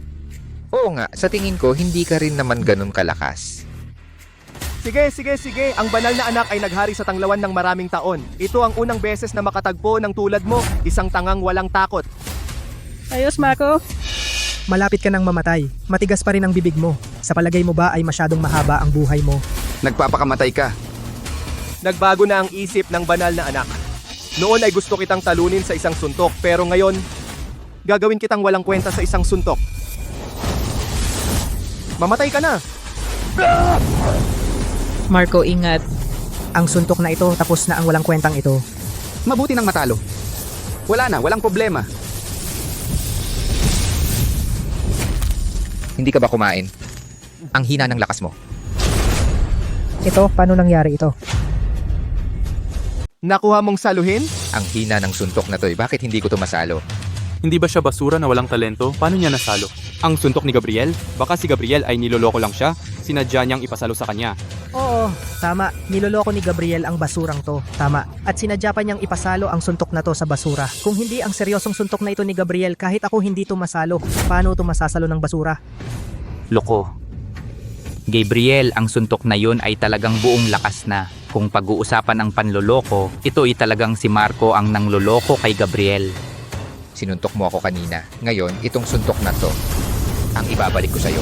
Oo nga, sa tingin ko, hindi ka rin naman ganun kalakas. Sige. Ang banal na anak ay naghari sa tanglawan ng maraming taon. Ito ang unang beses na makatagpo ng tulad mo, isang tangang walang takot. Ayos, Marco. Malapit ka nang mamatay. Matigas pa rin ang bibig mo. Sa palagay mo ba ay masyadong mahaba ang buhay mo? Nagpapakamatay ka. Nagbago na ang isip ng banal na anak. Noon ay gusto kitang talunin sa isang suntok, pero ngayon, gagawin kitang walang kwenta sa isang suntok. Mamatay ka na! Marco, ingat. Ang suntok na ito, tapos na ang walang kwentang ito. Mabuti nang matalo. Wala na, walang problema. Hindi ka ba kumain? Ang hina ng lakas mo. Ito, paano nangyari ito? Nakuha mong saluhin? Ang hina ng suntok na to, bakit hindi ko to masalo? Hindi ba siya basura na walang talento? Paano niya nasalo? Ang suntok ni Gabriel? Baka si Gabriel ay niloloko lang siya. Sinadya niyang ipasalo sa kanya. Oo, tama. Niloloko ni Gabriel ang basurang to. Tama. At sinadya pa niyang ipasalo ang suntok na to sa basura. Kung hindi ang seryosong suntok na ito ni Gabriel, kahit ako hindi to masalo, paano to masasalo ng basura? Loko. Gabriel, ang suntok na yun ay talagang buong lakas na. Kung pag-uusapan ang panloloko, ito ay talagang si Marco ang nangloloko kay Gabriel. Sinuntok mo ako kanina. Ngayon, itong suntok na to, ang ibabalik ko sa'yo.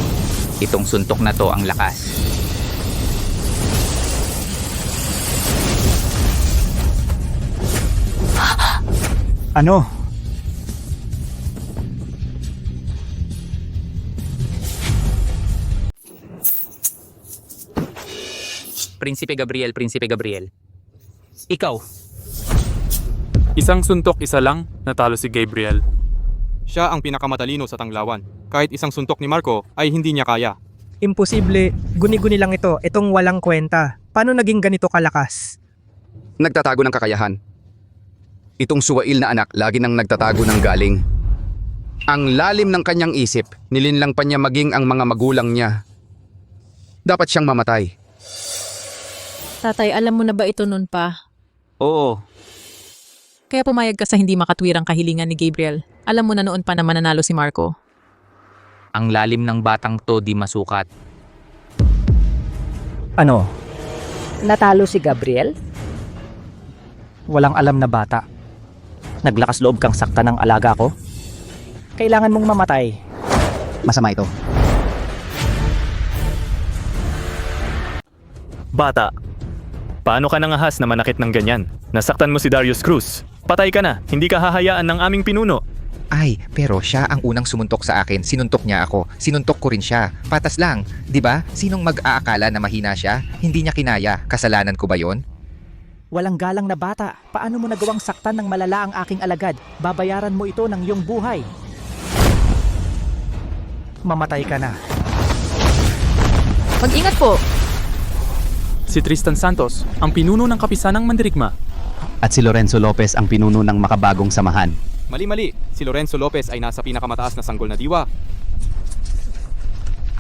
Itong suntok na to ang lakas. Ano? Prinsipe Gabriel. Ikaw, Isang suntok, isa lang, natalo si Gabriel. Siya ang pinakamatalino sa tanglawan. Kahit isang suntok ni Marco ay hindi niya kaya. Imposible. Guni-guni lang ito. Itong walang kwenta. Paano naging ganito kalakas? Nagtatago ng kakayahan. Itong suwail na anak lagi nang nagtatago ng galing. Ang lalim ng kanyang isip, nilinlang pa niya maging ang mga magulang niya. Dapat siyang mamatay. Tatay, alam mo na ba ito nun pa? oo, Kaya pumayag ka sa hindi makatwirang kahilingan ni Gabriel. Alam mo na noon pa na mananalo si Marco. ang lalim ng batang to di masukat. Ano? Natalo si Gabriel? Walang alam na bata. Naglakas loob kang sakta ng alaga ko? Kailangan mong mamatay. Masama ito. Bata, paano ka nangahas na manakit ng ganyan? Nasaktan mo si Darius Cruz. Patay ka na, hindi ka hahayaan ng aming pinuno. Ay, pero siya ang unang sumuntok sa akin. Sinuntok niya ako. Sinuntok ko rin siya. Patas lang. 'Di ba? Sinong mag-aakala na mahina siya? Hindi niya kinaya. Kasalanan ko ba 'yon? Walang galang na bata. Paano mo nagawang saktan ng malala ang aking alagad? Babayaran mo ito ng iyong buhay. Mamatay ka na. Mag-ingat po! Si Tristan Santos, ang pinuno ng kapisanang mandirigma. At si Lorenzo Lopez ang pinuno ng makabagong samahan. Mali-mali, si Lorenzo Lopez ay nasa pinakamataas na sanggol na diwa.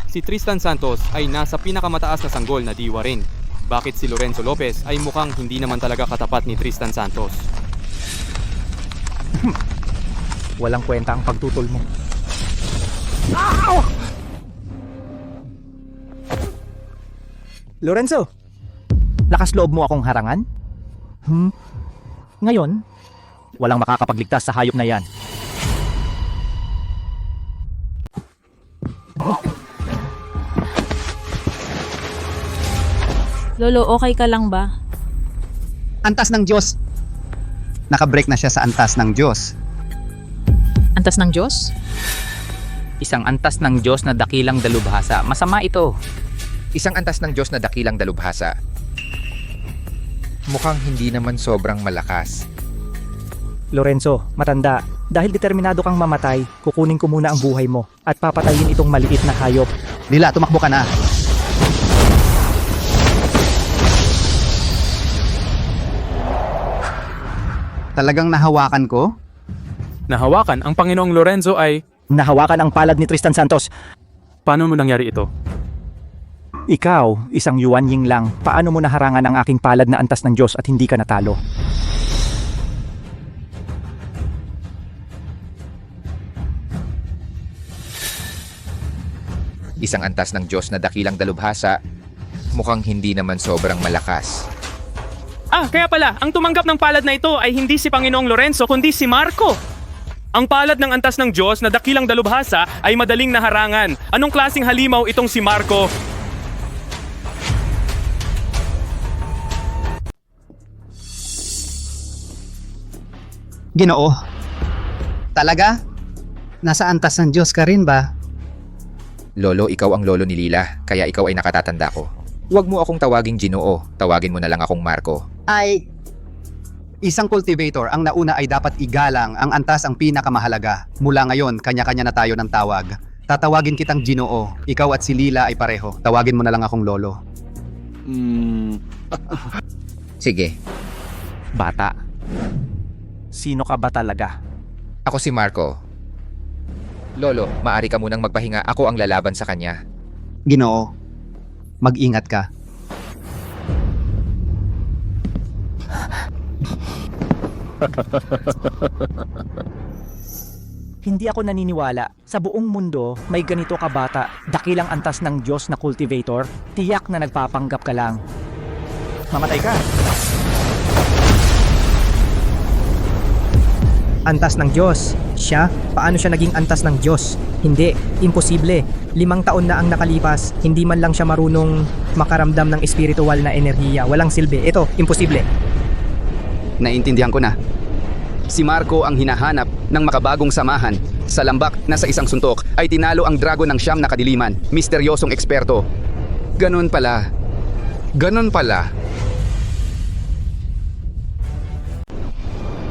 Si Tristan Santos ay nasa pinakamataas na sanggol na diwa rin. Bakit si Lorenzo Lopez ay mukhang hindi naman talaga katapat ni Tristan Santos? Walang kwenta ang pagtutol mo. Lorenzo, lakas loob mo akong harangan? Ngayon, walang makakapagligtas sa hayop na yan. Lolo, okay ka lang ba? Antas ng Diyos! Nakabreak na siya sa antas ng Diyos. Antas ng Diyos? Isang antas ng Diyos na dakilang dalubhasa. Masama ito. Isang antas ng Diyos na dakilang dalubhasa. Mukhang hindi naman sobrang malakas. Lorenzo, matanda, dahil determinado kang mamatay, kukunin ko muna ang buhay mo at papatayin itong maliit na hayop. Lila, tumakbo ka na. Talagang nahawakan ko? Nahawakan ang Panginoong Lorenzo ay... Nahawakan ang palad ni Tristan Santos. Paano mo nangyari ito? Ikaw, isang Yuan Ying lang. Paano mo naharangan ang aking palad na antas ng Diyos at hindi ka natalo? Isang antas ng Diyos na dakilang dalubhasa. Mukhang hindi naman sobrang malakas. Kaya pala, ang tumanggap ng palad na ito ay hindi si Panginoong Lorenzo kundi si Marco. Ang palad ng antas ng Diyos na dakilang dalubhasa ay madaling naharangan. Anong klaseng halimaw itong si Marco? Ginoo. Talaga? Nasa antas ng Diyos ka rin ba? Lolo, ikaw ang lolo ni Lila, kaya ikaw ay nakatatanda ko. Huwag mo akong tawaging Ginoo, tawagin mo na lang akong Marco. Ay, isang cultivator ang nauna ay dapat igalang ang antas ang pinakamahalaga. Mula ngayon, kanya-kanya na tayo ng tawag. Tatawagin kitang Ginoo. Ikaw at si Lila ay pareho. Tawagin mo na lang akong lolo. Sige. Bata. Sino ka ba talaga? Ako si Marco. Lolo, maari ka munang magpahinga. Ako ang lalaban sa kanya. Ginoo, mag-ingat ka. Hindi ako naniniwala. Sa buong mundo, may ganito ka bata, dakilang antas ng Diyos na cultivator, tiyak na nagpapanggap ka lang. Mamatay ka. Antas ng Diyos. Siya? Paano siya naging antas ng Diyos? Hindi. Imposible. 5 taon na ang nakalipas, hindi man lang siya marunong makaramdam ng espiritual na enerhiya. Walang silbi. Ito, imposible. Naintindihan ko na. Si Marco ang hinahanap ng makabagong samahan. Sa lambak na sa isang suntok ay tinalo ang dragon ng siyam na kadiliman, misteryosong eksperto. Ganon pala. Ganon pala.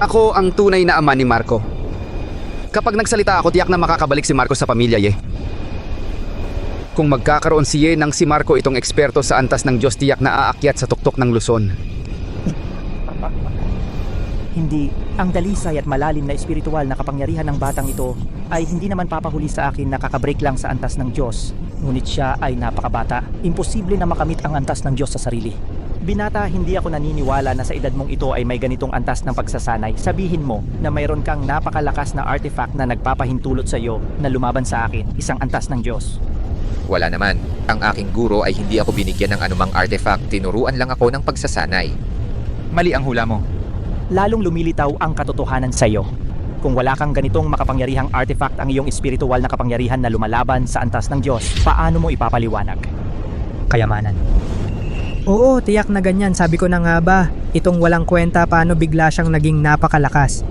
Ako ang tunay na ama ni Marco. Kapag nagsalita ako, tiyak na makakabalik si Marco sa pamilya, ye. Kung magkakaroon si Ye ng si Marco itong eksperto sa antas ng Diyos, tiyak na aakyat sa tuktok ng Luzon. Hindi, ang dalisay at malalim na espiritual na kapangyarihan ng batang ito ay hindi naman papahuli sa akin na kakabreak lang sa antas ng Diyos. Ngunit siya ay napakabata. Imposible na makamit ang antas ng Diyos sa sarili. Binata, hindi ako naniniwala na sa edad mong ito ay may ganitong antas ng pagsasanay. Sabihin mo na mayroon kang napakalakas na artifact na nagpapahintulot sa iyo na lumaban sa akin, isang antas ng Diyos. Wala naman. Ang aking guro ay hindi ako binigyan ng anumang artifact. Tinuruan lang ako ng pagsasanay. Mali ang hula mo. Lalong lumilitaw ang katotohanan sa iyo. Kung wala kang ganitong makapangyarihang artifact ang iyong espiritual na kapangyarihan na lumalaban sa antas ng Diyos, paano mo ipapaliwanag? Kayamanan. Oo, tiyak na ganyan. Sabi ko na nga ba, itong walang kwenta paano bigla siyang naging napakalakas.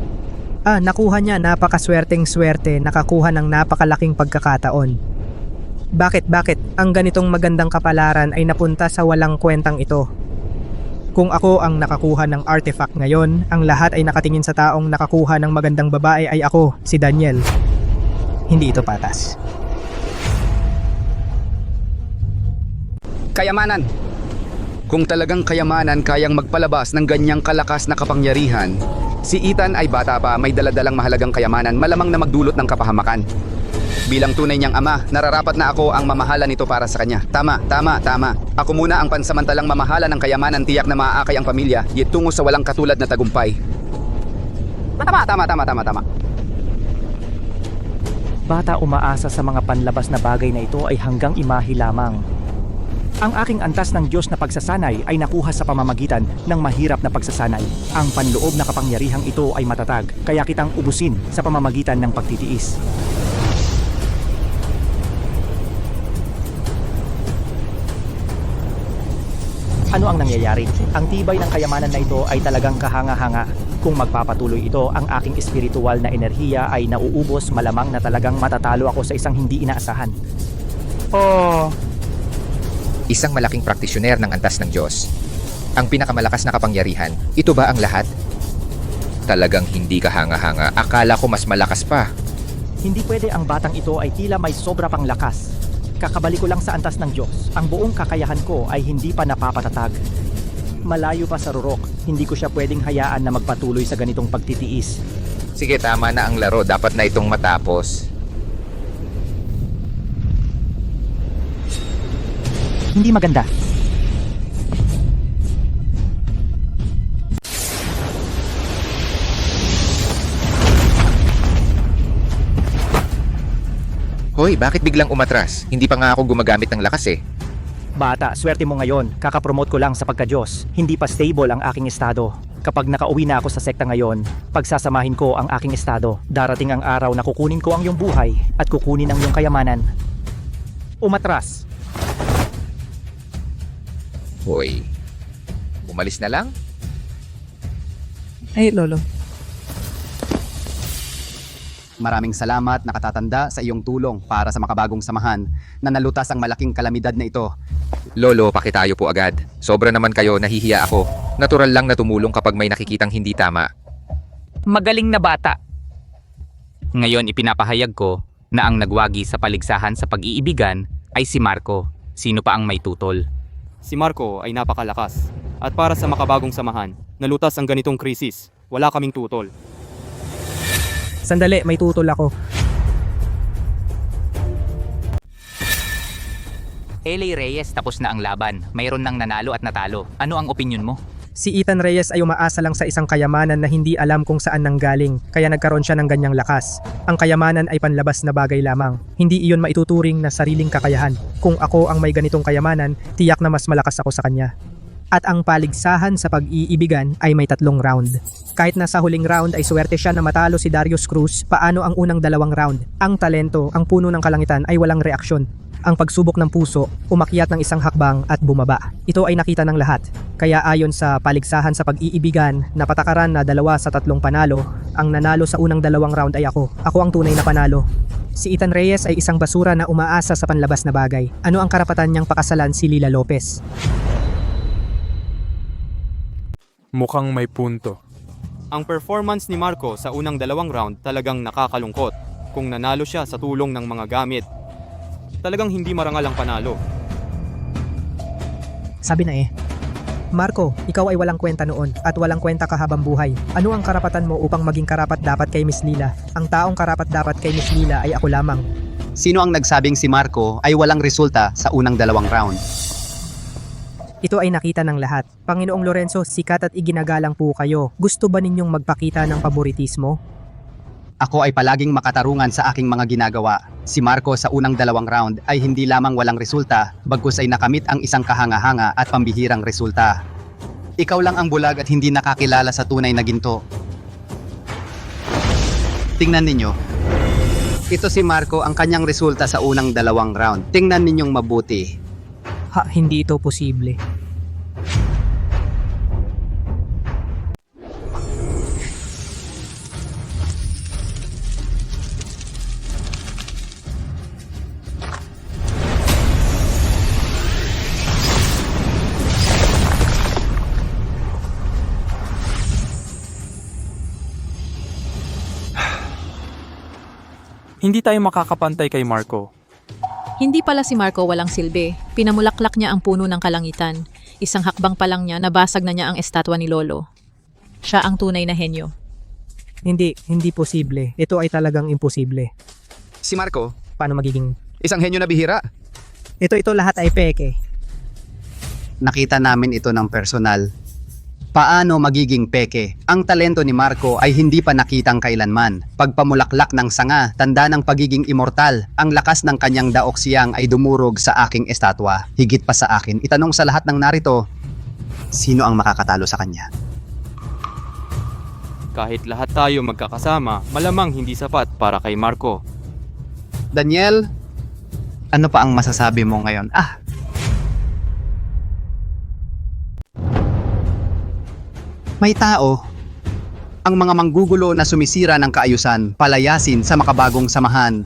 Nakuha niya napakaswerteng swerte, nakakuha ng napakalaking pagkakataon. Bakit ang ganitong magandang kapalaran ay napunta sa walang kwentang ito? Kung ako ang nakakuha ng artifact ngayon, ang lahat ay nakatingin sa taong nakakuha ng magandang babae ay ako, si Daniel. Hindi ito patas. Kayamanan. Kung talagang kayamanan kayang magpalabas ng ganyang kalakas na kapangyarihan, si Ethan ay bata pa, may daladalang mahalagang kayamanan, malamang na magdulot ng kapahamakan. Bilang tunay niyang ama, nararapat na ako ang mamahala nito para sa kanya. Tama. Ako muna ang pansamantalang mamahala ng kayamanan, tiyak na maaakay ang pamilya, tungo sa walang katulad na tagumpay. Tama. Bata umaasa sa mga panlabas na bagay na ito ay hanggang imahe lamang. Ang aking antas ng Diyos na pagsasanay ay nakuha sa pamamagitan ng mahirap na pagsasanay. Ang panloob na kapangyarihang ito ay matatag, kaya kitang ubusin sa pamamagitan ng pagtitiis. Ano ang nangyayari? Ang tibay ng kayamanan na ito ay talagang kahanga-hanga. Kung magpapatuloy ito, ang aking espiritual na enerhiya ay nauubos, malamang na talagang matatalo ako sa isang hindi inaasahan. Isang malaking praktisyoner ng antas ng Diyos. Ang pinakamalakas na kapangyarihan, ito ba ang lahat? Talagang hindi kahanga-hanga. Akala ko mas malakas pa. Hindi pwede ang batang ito ay tila may sobra pang lakas. Kakabalik ko lang sa antas ng Diyos. Ang buong kakayahan ko ay hindi pa napapatatag. Malayo pa sa rurok, hindi ko siya pwedeng hayaan na magpatuloy sa ganitong pagtitiis. Sige, tama na ang laro. Dapat na itong matapos. Hindi maganda. Hoy, bakit biglang umatras? Hindi pa nga ako gumagamit ng lakas eh. Bata, swerte mo ngayon. Kakapromote ko lang sa pagka-Diyos. Hindi pa stable ang aking estado. Kapag nakauwi na ako sa sekta ngayon, pagsasamahin ko ang aking estado. Darating ang araw na kukunin ko ang iyong buhay at kukunin ang iyong kayamanan. Umatras. Hoy, umalis na lang? Ay, Lolo. Maraming salamat nakatatanda sa iyong tulong para sa makabagong samahan na nalutas ang malaking kalamidad na ito. Lolo, pakitayo po agad. Sobra naman kayo, nahihiya ako. Natural lang na tumulong kapag may nakikitang hindi tama. Magaling na bata. Ngayon ipinapahayag ko na ang nagwagi sa paligsahan sa pag-iibigan ay si Marco. Sino pa ang may tutol? Si Marco ay napakalakas. At para sa makabagong samahan, nalutas ang ganitong krisis. Wala kaming tutol. Sandali, may tutol ako. LA Reyes, tapos na ang laban. Mayroon nang nanalo at natalo. Ano ang opinyon mo? Si Ethan Reyes ay umaasa lang sa isang kayamanan na hindi alam kung saan nanggaling, kaya nagkaroon siya ng ganyang lakas. Ang kayamanan ay panlabas na bagay lamang. Hindi iyon maituturing na sariling kakayahan. Kung ako ang may ganitong kayamanan, tiyak na mas malakas ako sa kanya. At ang paligsahan sa pag-iibigan ay may 3 round. Kahit na sa huling round ay swerte siya na matalo si Darius Cruz, paano ang unang 2 round? Ang talento, ang puno ng kalangitan ay walang reaksyon. Ang pagsubok ng puso, umakyat ng isang hakbang at bumaba. Ito ay nakita ng lahat. Kaya ayon sa paligsahan sa pag-iibigan na patakaran na 2 sa 3 panalo, ang nanalo sa unang 2 round ay ako. Ako ang tunay na panalo. Si Ethan Reyes ay isang basura na umaasa sa panlabas na bagay. Ano ang karapatan niyang pakasalan si Lila Lopez? Mukhang may punto. Ang performance ni Marco sa unang 2 round talagang nakakalungkot. Kung nanalo siya sa tulong ng mga gamit, talagang hindi marangal ang panalo. Sabi na Marco, ikaw ay walang kwenta noon at walang kwenta ka habang buhay. Ano ang karapatan mo upang maging karapat-dapat kay Miss Lila? Ang taong karapat-dapat kay Miss Lila ay ako lamang. Sino ang nagsabing si Marco ay walang resulta sa unang 2 round? Ito ay nakita ng lahat. Panginoong Lorenzo, sikat at iginagalang po kayo. Gusto ba ninyong magpakita ng paboritismo? Ako ay palaging makatarungan sa aking mga ginagawa. Si Marco sa unang 2 round ay hindi lamang walang resulta, bagkus ay nakamit ang isang kahanga-hanga at pambihirang resulta. Ikaw lang ang bulag at hindi nakakilala sa tunay na ginto. Tingnan ninyo. Ito si Marco, ang kanyang resulta sa unang 2 round. Tingnan ninyong mabuti. Hindi ito posible. Hindi tayo makakapantay kay Marco. Hindi pala si Marco walang silbi. Pinamulaklak niya ang puno ng kalangitan. Isang hakbang pa lang niya, nabasag na niya ang estatwa ni Lolo. Siya ang tunay na henyo. Hindi posible. Ito ay talagang imposible. Si Marco, Paano magiging... isang henyo na bihira. Ito lahat ay peke. Nakita namin ito ng personal. Paano magiging peke? Ang talento ni Marco ay hindi pa nakitang kailanman. Pagpamulaklak ng sanga, tanda ng pagiging immortal. Ang lakas ng kanyang daok siyang ay dumurog sa aking estatwa. Higit pa sa akin, itanong sa lahat ng narito, sino ang makakatalo sa kanya? Kahit lahat tayo magkakasama, malamang hindi sapat para kay Marco. Daniel, ano pa ang masasabi mo ngayon? May tao, ang mga manggugulo na sumisira ng kaayusan, palayasin sa makabagong samahan.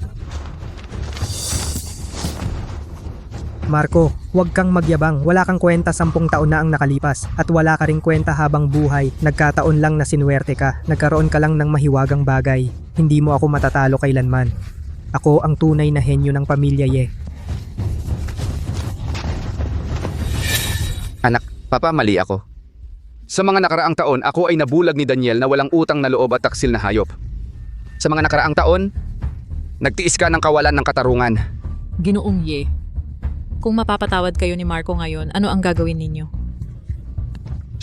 Marco, huwag kang magyabang. Wala kang kwenta 10 taon na ang nakalipas. At wala ka ring kwenta habang buhay. Nagkataon lang na sinuwerte ka. Nagkaroon ka lang ng mahiwagang bagay. Hindi mo ako matatalo kailanman. Ako ang tunay na henyo ng pamilya Ye. Anak, papa, mali ako. Sa mga nakaraang taon, ako ay nabulag ni Daniel na walang utang na loob at taksil na hayop. Sa mga nakaraang taon, nagtiis ka ng kawalan ng katarungan. Ginoong Ye, kung mapapatawad kayo ni Marco ngayon, ano ang gagawin ninyo?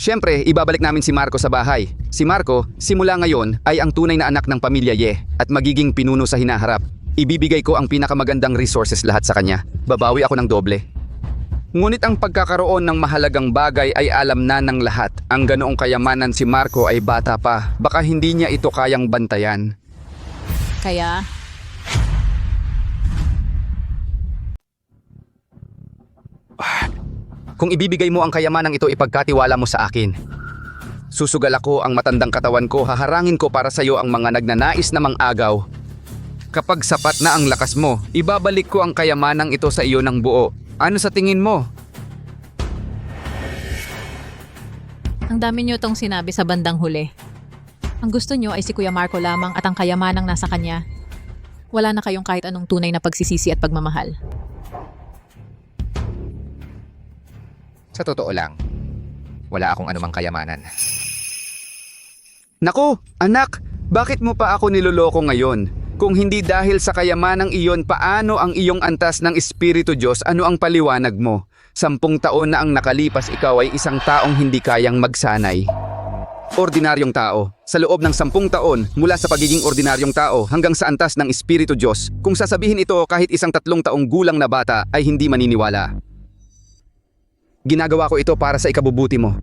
Siyempre, ibabalik namin si Marco sa bahay. Si Marco, simula ngayon, ay ang tunay na anak ng pamilya Ye at magiging pinuno sa hinaharap. Ibibigay ko ang pinakamagandang resources lahat sa kanya. Babawi ako ng doble. Ngunit ang pagkakaroon ng mahalagang bagay ay alam na ng lahat. Ang ganoong kayamanan si Marco ay bata pa. Baka hindi niya ito kayang bantayan. Kaya, Kung ibibigay mo ang kayamanang ito, ipagkatiwala mo sa akin. Susugal ako ang matandang katawan ko, haharangin ko para sa iyo ang mga nagnanais na mang-agaw. Kapag sapat na ang lakas mo, ibabalik ko ang kayamanang ito sa iyo ng buo. Ano sa tingin mo? ang dami niyo tong sinabi sa bandang huli. Ang gusto niyo ay si Kuya Marco lamang at ang kayamanang nasa kanya. Wala na kayong kahit anong tunay na pagsisisi at pagmamahal. Sa totoo lang, wala akong anumang kayamanan. Naku, anak, bakit mo pa ako niloloko ngayon? Kung hindi dahil sa kayamanang iyon, paano ang iyong antas ng Espiritu Diyos? Ano ang paliwanag mo? 10 taon na ang nakalipas, ikaw ay isang taong hindi kayang magsanay. Ordinaryong tao. Sa loob ng 10 taon, mula sa pagiging ordinaryong tao hanggang sa antas ng Espiritu Diyos, kung sasabihin ito kahit isang 3 taong gulang na bata ay hindi maniniwala. Ginagawa ko ito para sa ikabubuti mo.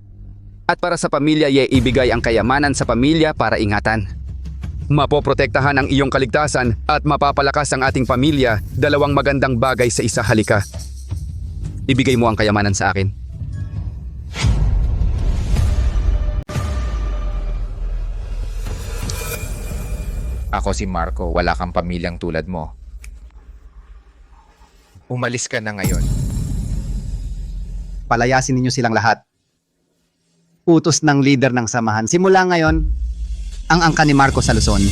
At para sa pamilya Ye, ibigay ang kayamanan sa pamilya para ingatan. Mapoprotektahan ang iyong kaligtasan at mapapalakas ang ating pamilya, 2 magandang bagay sa isa. Halika. Ibigay mo ang kayamanan sa akin. Ako si Marco, wala kang pamilyang tulad mo. Umalis ka na ngayon. Palayasin ninyo silang lahat. Utos ng leader ng samahan. Simula ngayon, ang angka ni Marco sa Luzon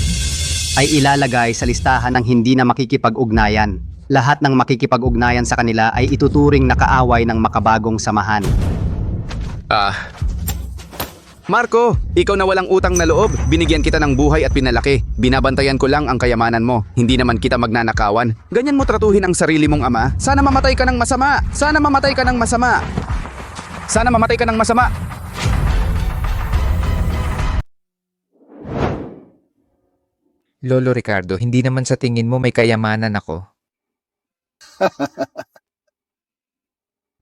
ay ilalagay sa listahan ng hindi na makikipag-ugnayan. Lahat ng makikipag-ugnayan sa kanila ay ituturing na kaaway ng makabagong samahan. Marco, ikaw na walang utang na loob. Binigyan kita ng buhay at pinalaki. Binabantayan ko lang ang kayamanan mo. Hindi naman kita magnanakawan. Ganyan mo tratuhin ang sarili mong ama. Sana mamatay ka ng masama. Sana mamatay ka ng masama. Sana mamatay ka ng masama. Lolo Ricardo, hindi naman sa tingin mo may kayamanan ako.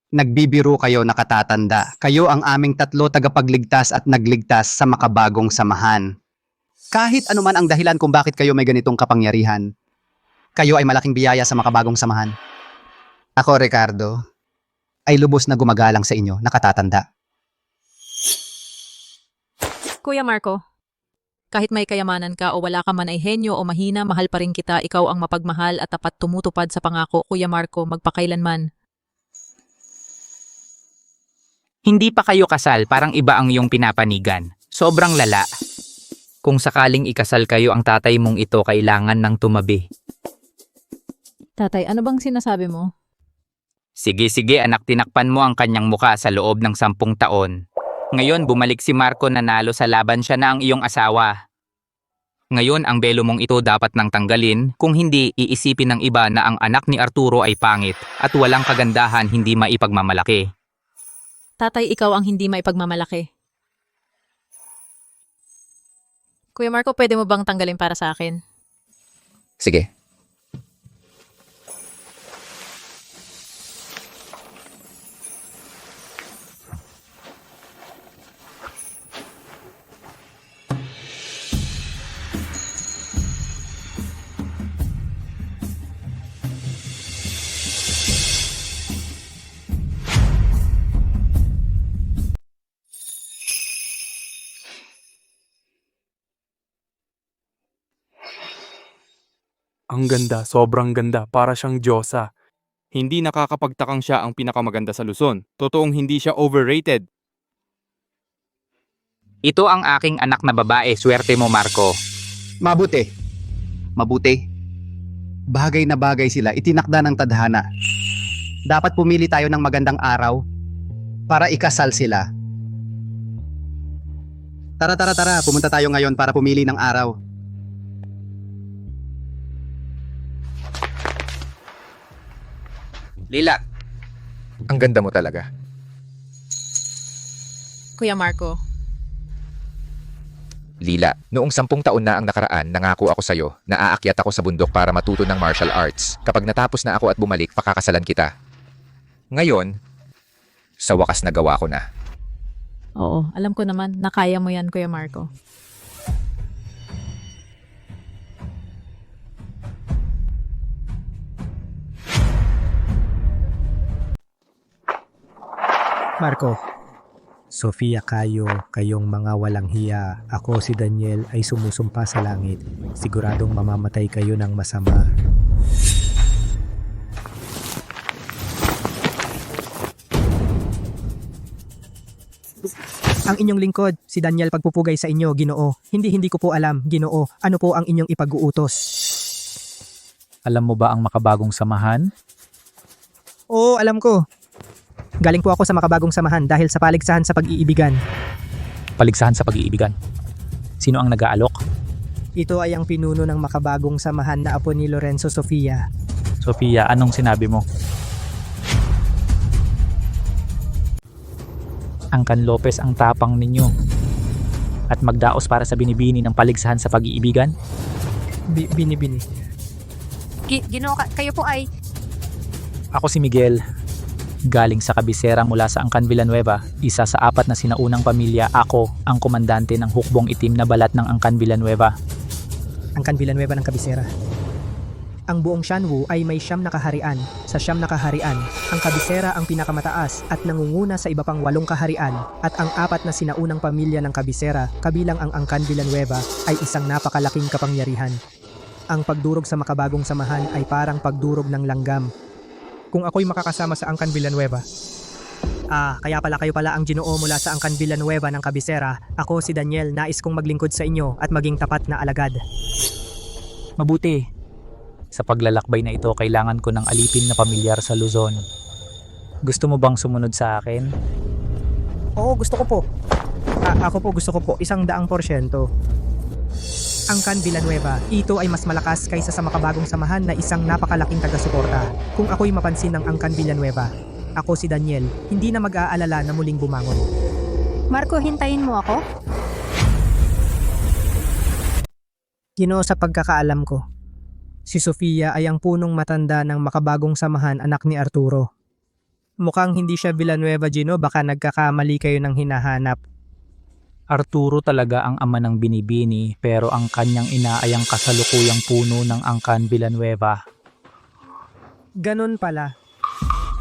Nagbibiro kayo nakatatanda. Kayo ang aming 3 tagapagligtas at nagligtas sa makabagong samahan. Kahit anuman ang dahilan kung bakit kayo may ganitong kapangyarihan, kayo ay malaking biyaya sa makabagong samahan. Ako, Ricardo, ay lubos na gumagalang sa inyo, nakatatanda. Kuya Marco, kahit may kayamanan ka o wala ka man ay henyo o mahina, mahal pa rin kita. Ikaw ang mapagmahal at tapat tumutupad sa pangako. Kuya Marco, magpakailanman. Hindi pa kayo kasal, parang iba ang iyong pinapanigan. Sobrang lala. Kung sakaling ikasal kayo, ang tatay mong ito kailangan ng tumabi. Tatay, ano bang sinasabi mo? Sige anak, tinakpan mo ang kanyang muka sa loob ng 10 taon. Ngayon bumalik si Marco, nanalo sa laban, siya na ang iyong asawa. Ngayon ang belo mong ito dapat nang tanggalin, kung hindi iisipin ng iba na ang anak ni Arturo ay pangit at walang kagandahan, hindi maipagmamalaki. Tatay, ikaw ang hindi maipagmamalaki. Kuya Marco, pwede mo bang tanggalin para sa akin? Sige. Ang ganda, sobrang ganda, para siyang diyosa. Hindi nakakapagtakang siya ang pinakamaganda sa Luzon. Totoong hindi siya overrated. Ito ang aking anak na babae, swerte mo Marco. Mabuti. Bagay na bagay sila, itinakda ng tadhana. Dapat pumili tayo ng magandang araw para ikasal sila. Tara, pumunta tayo ngayon para pumili ng araw. Lila, ang ganda mo talaga. Kuya Marco, Lila, noong 10 taon na ang nakaraan, nangako ako sa'yo na aakyat ako sa bundok para matuto ng martial arts. Kapag natapos na ako at bumalik, pakakasalan kita. Ngayon, sa wakas nagawa ko na. oo, alam ko naman na kaya mo yan, Kuya Marco. Marco, Sofia kayong mga walang hiya. Ako si Daniel ay sumusumpa sa langit. Siguradong mamamatay kayo ng masama. Ang inyong lingkod, si Daniel, pagpupugay sa inyo, Ginoo. Hindi ko po alam, Ginoo, ano po ang inyong ipag-uutos. Alam mo ba ang makabagong samahan? Oo, alam ko. Galing po ako sa makabagong samahan dahil sa paligsahan sa pag-iibigan. Paligsahan sa pag-iibigan. Sino ang nag-aalok? Ito ay ang pinuno ng makabagong samahan na apo ni Lorenzo Sofia. Sofia, anong sinabi mo? Angkan Lopez ang tapang ninyo. At magdaos para sa binibini ng paligsahan sa pag-iibigan? Binibini. Ginoo, kayo po ay... Ako si Miguel. Galing sa kabisera mula sa Angkan Villanueva, isa sa 4 na sinaunang pamilya. Ako ang komandante ng hukbong itim na balat ng Angkan Villanueva. Angkan Villanueva ng kabisera. Ang buong Shanwu ay may 9 na kaharian. Sa 9 na kaharian, ang kabisera ang pinakamataas at nangunguna sa iba pang 8 kaharian, at ang 4 na sinaunang pamilya ng kabisera, kabilang ang Angkan Villanueva, ay isang napakalaking kapangyarihan. Ang pagdurog sa makabagong samahan ay parang pagdurog ng langgam. Kung ako'y makakasama sa Angkan Villanueva. Kaya kayo pala ang Ginoo mula sa Angkan Villanueva ng kabisera. Ako si Daniel, nais kong maglingkod sa inyo at maging tapat na alagad. Mabuti. Sa paglalakbay na ito, kailangan ko ng alipin na pamilyar sa Luzon. Gusto mo bang sumunod sa akin? Oo, gusto ko po. Ako po gusto ko po, 100%. Angkan Villanueva, ito ay mas malakas kaysa sa makabagong samahan na isang napakalaking taga-suporta. Kung ako'y mapansin ng Angkan Villanueva, ako si Daniel, hindi na mag-aalala na muling bumangon. Marco, hintayin mo ako? Ginoo, sa pagkakaalam ko, si Sofia ay ang punong matanda ng makabagong samahan, anak ni Arturo. Mukhang hindi siya Villanueva, Gino, baka nagkakamali kayo ng hinahanap. Arturo talaga ang ama ng binibini, pero ang kanyang ina ay ang kasalukuyang puno ng Angkan Villanueva. Ganon pala.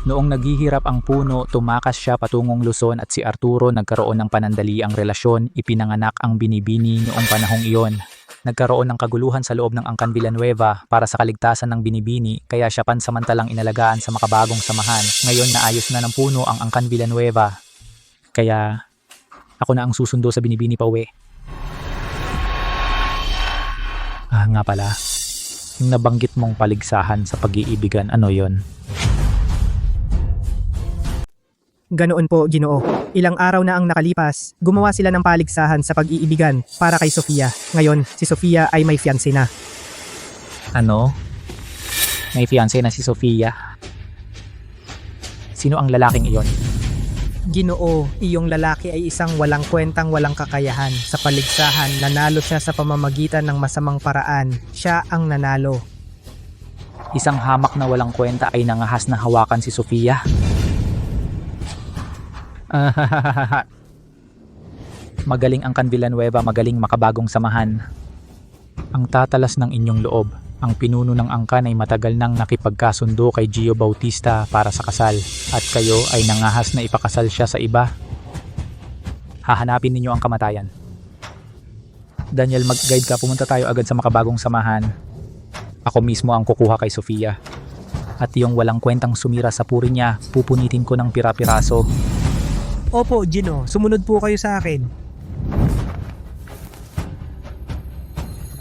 Noong naghihirap ang puno, tumakas siya patungong Luzon at si Arturo nagkaroon ng panandaliang relasyon. Ipinanganak ang binibini noong panahong iyon. Nagkaroon ng kaguluhan sa loob ng Angkan Villanueva para sa kaligtasan ng binibini, kaya siya pansamantalang inalagaan sa makabagong samahan. Ngayon naayos na ng puno ang Angkan Villanueva. Kaya ako na ang susundo sa binibini pauwi. Nga pala, Yung nabanggit mong paligsahan sa pag-iibigan, ano yon? Ganoon po, Ginoo. Ilang araw na ang nakalipas, gumawa sila ng paligsahan sa pag-iibigan para kay Sofia. Ngayon, si Sofia ay may fiancé na. Ano? May fiancé na si Sofia? Sino ang lalaking iyon? Ginoo, iyong lalaki ay isang walang kwentang walang kakayahan. Sa paligsahan, nanalo siya sa pamamagitan ng masamang paraan. Siya ang nanalo. Isang hamak na walang kwenta ay nangahas na hawakan si Sofia? Magaling ang Can Villanueva, magaling makabagong samahan. Ang tatalas ng inyong loob. Ang pinuno ng angkan ay matagal nang nakipagkasundo kay Gio Bautista para sa kasal at kayo ay nangahas na ipakasal siya sa iba. Hahanapin ninyo ang kamatayan. Daniel, mag-guide ka. Pumunta tayo agad sa makabagong samahan. Ako mismo ang kukuha kay Sofia. At yung walang kwentang sumira sa puri niya, pupunitin ko ng pira-piraso. Opo, Gino. Sumunod po kayo sa akin.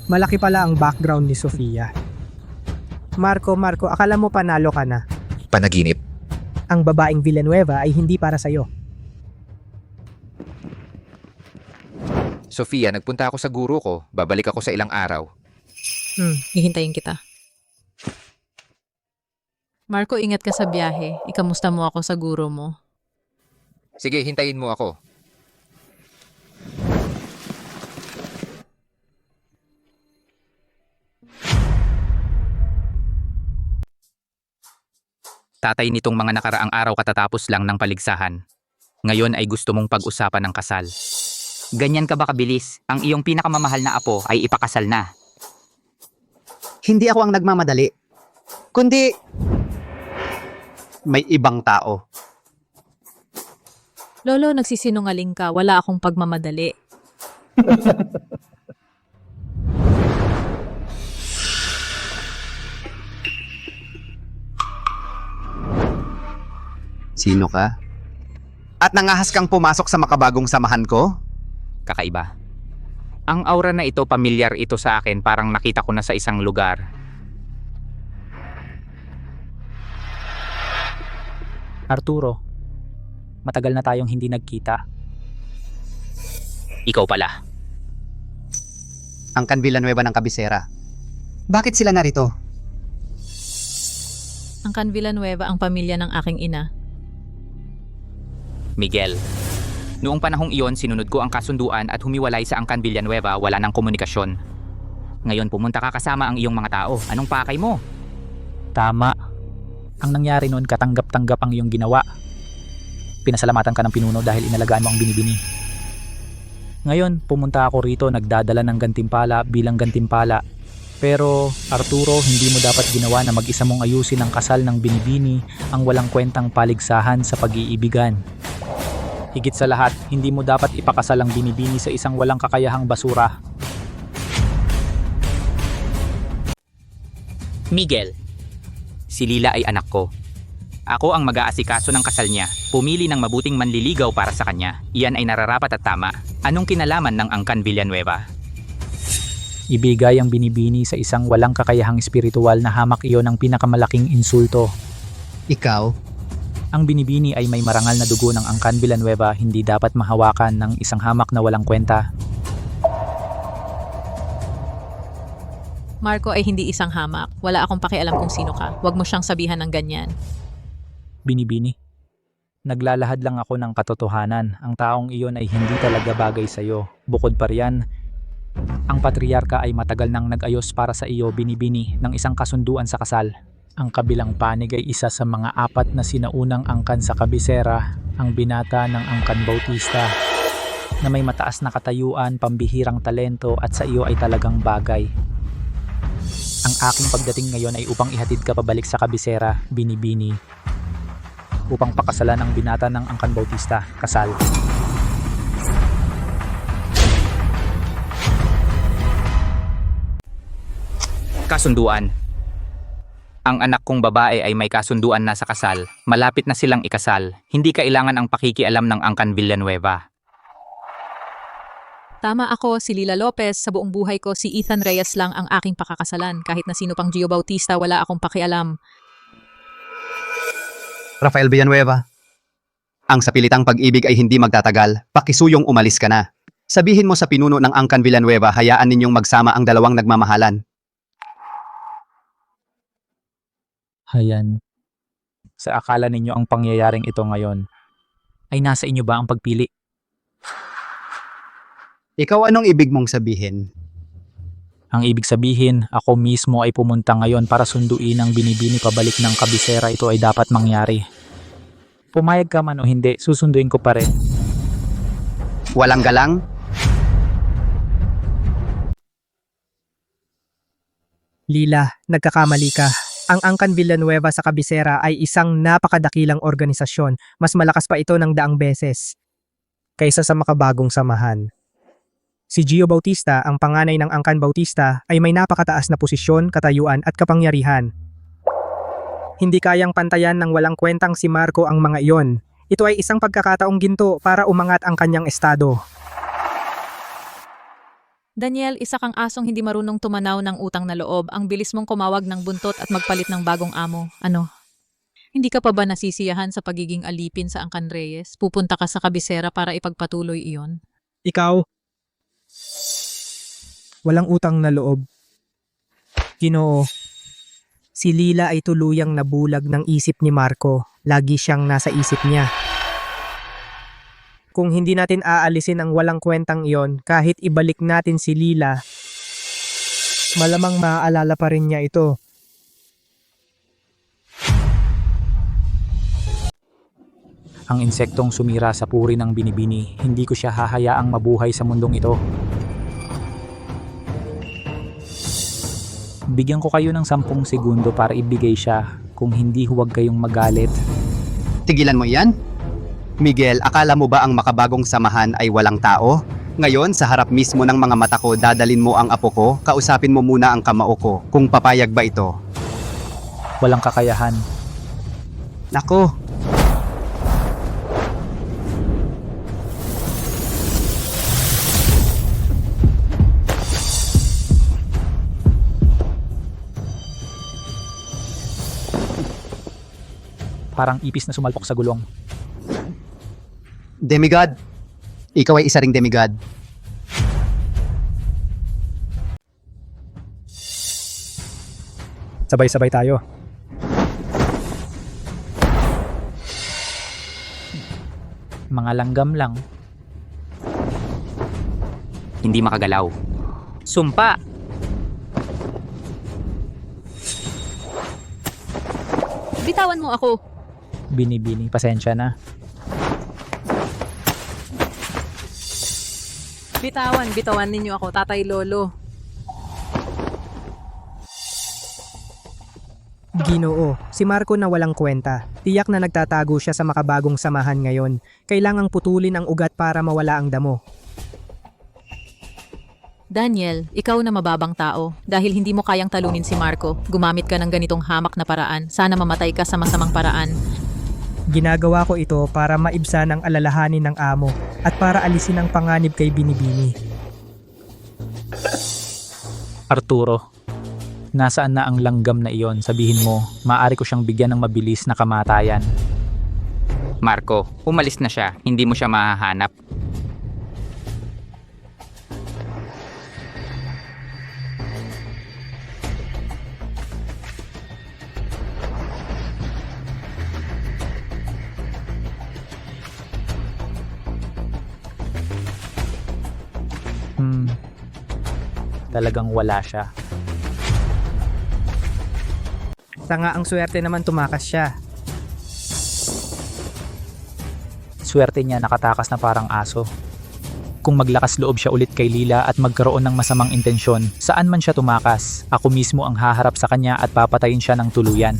Malaki pala ang background ni Sofia. Marco, akala mo panalo ka na. Panaginip. Ang babaeng Villanueva ay hindi para sa'yo. Sofia, nagpunta ako sa guro ko. Babalik ako sa ilang araw. Hihintayin kita. Marco, ingat ka sa biyahe. Ikamusta mo ako sa guro mo? Sige, hintayin mo ako. Tatay nitong mga nakaraang araw katatapos lang ng paligsahan. Ngayon ay gusto mong pag-usapan ng kasal. Ganyan ka ba kabilis? Ang iyong pinakamamahal na apo ay ipakasal na. Hindi ako ang nagmamadali. Kundi may ibang tao. Lolo, nagsisinungaling ka. Wala akong pagmamadali. Sino ka? At nangahas kang pumasok sa makabagong samahan ko? Kakaiba. Ang aura na ito, pamilyar ito sa akin, parang nakita ko na sa isang lugar. Arturo, matagal na tayong hindi nagkita. Ikaw pala. Ang Can Villanueva ng kabisera. Bakit sila narito? Ang Can Villanueva ang pamilya ng aking ina. Miguel. Noong panahong iyon, sinunod ko ang kasunduan at humiwalay sa Can Villanueva, wala ng komunikasyon. Ngayon pumunta ka kasama ang iyong mga tao. Anong pakay mo? Tama. Ang nangyari noon, katanggap-tanggap ang iyong ginawa. Pinasalamatan ka ng pinuno dahil inalagaan mo ang binibini. Ngayon, pumunta ako rito, nagdadala ng gantimpala bilang gantimpala. Pero, Arturo, hindi mo dapat ginawa na mag-isa mong ayusin ang kasal ng binibini, ang walang kwentang paligsahan sa pag-iibigan. Higit sa lahat, hindi mo dapat ipakasal ang binibini sa isang walang kakayahang basura. Miguel. Si Lila ay anak ko. Ako ang mag-aasikaso ng kasal niya. Pumili ng mabuting manliligaw para sa kanya. Iyan ay nararapat at tama. Anong kinalaman ng Can Villanueva? Ibigay ang binibini sa isang walang kakayahang espiritual na hamak iyon ng pinakamalaking insulto. Ikaw? Ang binibini ay may marangal na dugo ng Can Villanueva, hindi dapat mahawakan ng isang hamak na walang kwenta. Marco ay hindi isang hamak. Wala akong pakialam kung sino ka. Huwag mo siyang sabihan ng ganyan. Binibini. Naglalahad lang ako ng katotohanan. Ang taong iyon ay hindi talaga bagay sa iyo. Bukod pa riyan, ang patriarka ay matagal nang nag-ayos para sa iyo, binibini, ng isang kasunduan sa kasal. Ang kabilang panig ay isa sa mga 4 na sinaunang angkan sa kabisera, ang binata ng Can Bautista, na may mataas na katayuan, pambihirang talento at sa iyo ay talagang bagay. Ang aking pagdating ngayon ay upang ihatid ka pabalik sa kabisera, binibini, upang pakasalan ang binata ng Can Bautista, kasal. Kasunduan. Ang anak kong babae ay may kasunduan na sa kasal. Malapit na silang ikasal. Hindi kailangan ang pakikialam ng Can Villanueva. Tama ako, si Lila Lopez. Sa buong buhay ko, si Ethan Reyes lang ang aking pakakasalan. Kahit na sino pang Gio Bautista, wala akong pakialam. Rafael Villanueva, ang sapilitang pag-ibig ay hindi magtatagal. Pakisuyong umalis ka na. Sabihin mo sa pinuno ng Angkan Villanueva, hayaan ninyong magsama ang dalawang nagmamahalan. Hayan. Sa akala ninyo ang pangyayaring ito ngayon, ay nasa inyo ba ang pagpili? Ikaw anong ibig mong sabihin? Ang ibig sabihin, ako mismo ay pumunta ngayon para sunduin ang binibini pabalik ng kabisera. Ito ay dapat mangyari. Pumayag ka man o hindi, susunduin ko pa rin. Walang galang? Lila, nagkakamali ka. Ang Angkan Villanueva sa kabisera ay isang napakadakilang organisasyon. Mas malakas pa ito ng daang beses kaysa sa makabagong samahan. Si Gio Bautista, ang panganay ng Angkan Bautista, ay may napakataas na posisyon, katayuan at kapangyarihan. Hindi kayang pantayan ng walang kwentang si Marco ang mga iyon. Ito ay isang pagkakataong ginto para umangat ang kanyang estado. Daniel, isa kang asong hindi marunong tumanaw ng utang na loob. Ang bilis mong kumawag ng buntot at magpalit ng bagong amo. Ano? Hindi ka pa ba nasisiyahan sa pagiging alipin sa Angkan Reyes? Pupunta ka sa kabisera para ipagpatuloy iyon? Ikaw, walang utang na loob. Ginoo, si Lila ay tuluyang nabulag ng isip ni Marco. Lagi siyang nasa isip niya. Kung hindi natin aalisin ang walang kwentang iyon, kahit ibalik natin si Lila, malamang maaalala pa rin niya ito. Ang insektong sumira sa puri ng binibini, hindi ko siya hahayaang mabuhay sa mundong ito. Bigyan ko kayo ng 10 segundo para ibigay siya. Kung hindi, huwag kayong magalit. Tigilan mo yan? Miguel, akala mo ba ang makabagong samahan ay walang tao? Ngayon, sa harap mismo ng mga mata ko, dadalin mo ang apo ko, kausapin mo muna ang kamao ko, kung papayag ba ito. Walang kakayahan. Nako, Parang ipis na sumalpok sa gulong. demigod. Ikaw ay isa ring demigod. Sabay-sabay tayo. Mga langgam lang. Hindi makagalaw. Sumpa! Bitawan mo ako. Binibini, pasensya na. Bitawan ninyo ako, Tatay Lolo. Ginoo, si Marco na walang kwenta. Tiyak na nagtatago siya sa makabagong samahan ngayon. Kailangang putulin ang ugat para mawala ang damo. Daniel, ikaw na mababang tao. Dahil hindi mo kayang talunin si Marco, gumamit ka ng ganitong hamak na paraan. Sana mamatay ka sa masamang paraan. Ginagawa ko ito para maibsan ang alalahanin ng amo at para alisin ang panganib kay Binibini. Arturo, nasaan na ang langgam na iyon? Sabihin mo, maaari ko siyang bigyan ng mabilis na kamatayan. Marco, umalis na siya. Hindi mo siya mahahanap. Talagang wala siya. Tanga ang swerte naman tumakas siya. Swerte niya nakatakas na parang aso. Kung maglakas loob siya ulit kay Lila at magkaroon ng masamang intensyon, saan man siya tumakas, ako mismo ang haharap sa kanya at papatayin siya ng tuluyan.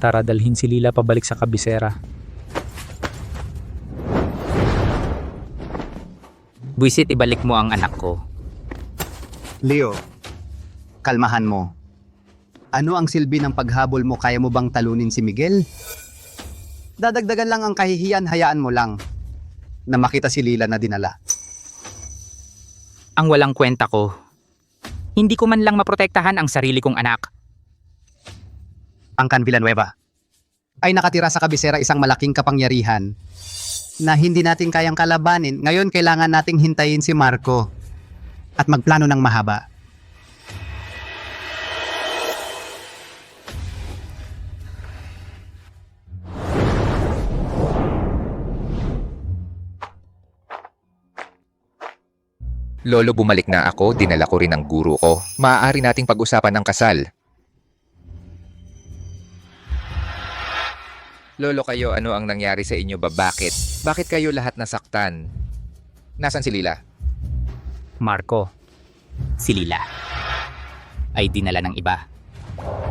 Tara, dalhin si Lila pabalik sa kabisera. Buisit, ibalik mo ang anak ko. Leo, kalmahan mo. Ano ang silbi ng paghabol mo? Kaya mo bang talunin si Miguel? Dadagdagan lang ang kahihiyan, hayaan mo lang na makita si Lila na dinala. Ang walang kwenta ko. Hindi ko man lang maprotektahan ang sarili kong anak. Ang Can Villanueva ay nakatira sa kabisera isang malaking kapangyarihan na hindi natin kayang kalabanin. Ngayon kailangan nating hintayin si Marco at magplano ng mahaba. Lolo, bumalik na ako, dinala ko rin ang guro ko. Maaari nating pag-usapan ng kasal. Lolo, kayo, ano ang nangyari sa inyo ba? Bakit? Bakit kayo lahat nasaktan? Nasaan si Lila? Marco, si Lila ay dinala ng iba.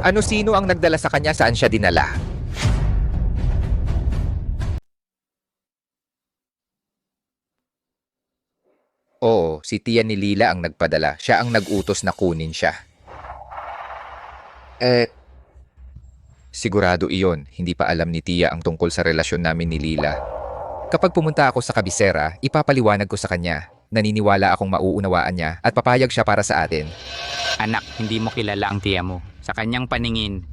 Ano, sino ang nagdala sa kanya? Saan siya dinala? Oo, si tiya ni Lila ang nagpadala. Siya ang nag-utos na kunin siya. Sigurado iyon. Hindi pa alam ni tiya ang tungkol sa relasyon namin ni Lila. Kapag pumunta ako sa kabisera, ipapaliwanag ko sa kanya. Naniniwala akong mauunawaan niya at papayag siya para sa atin. Anak, hindi mo kilala ang tiya mo. Sa kanyang paningin,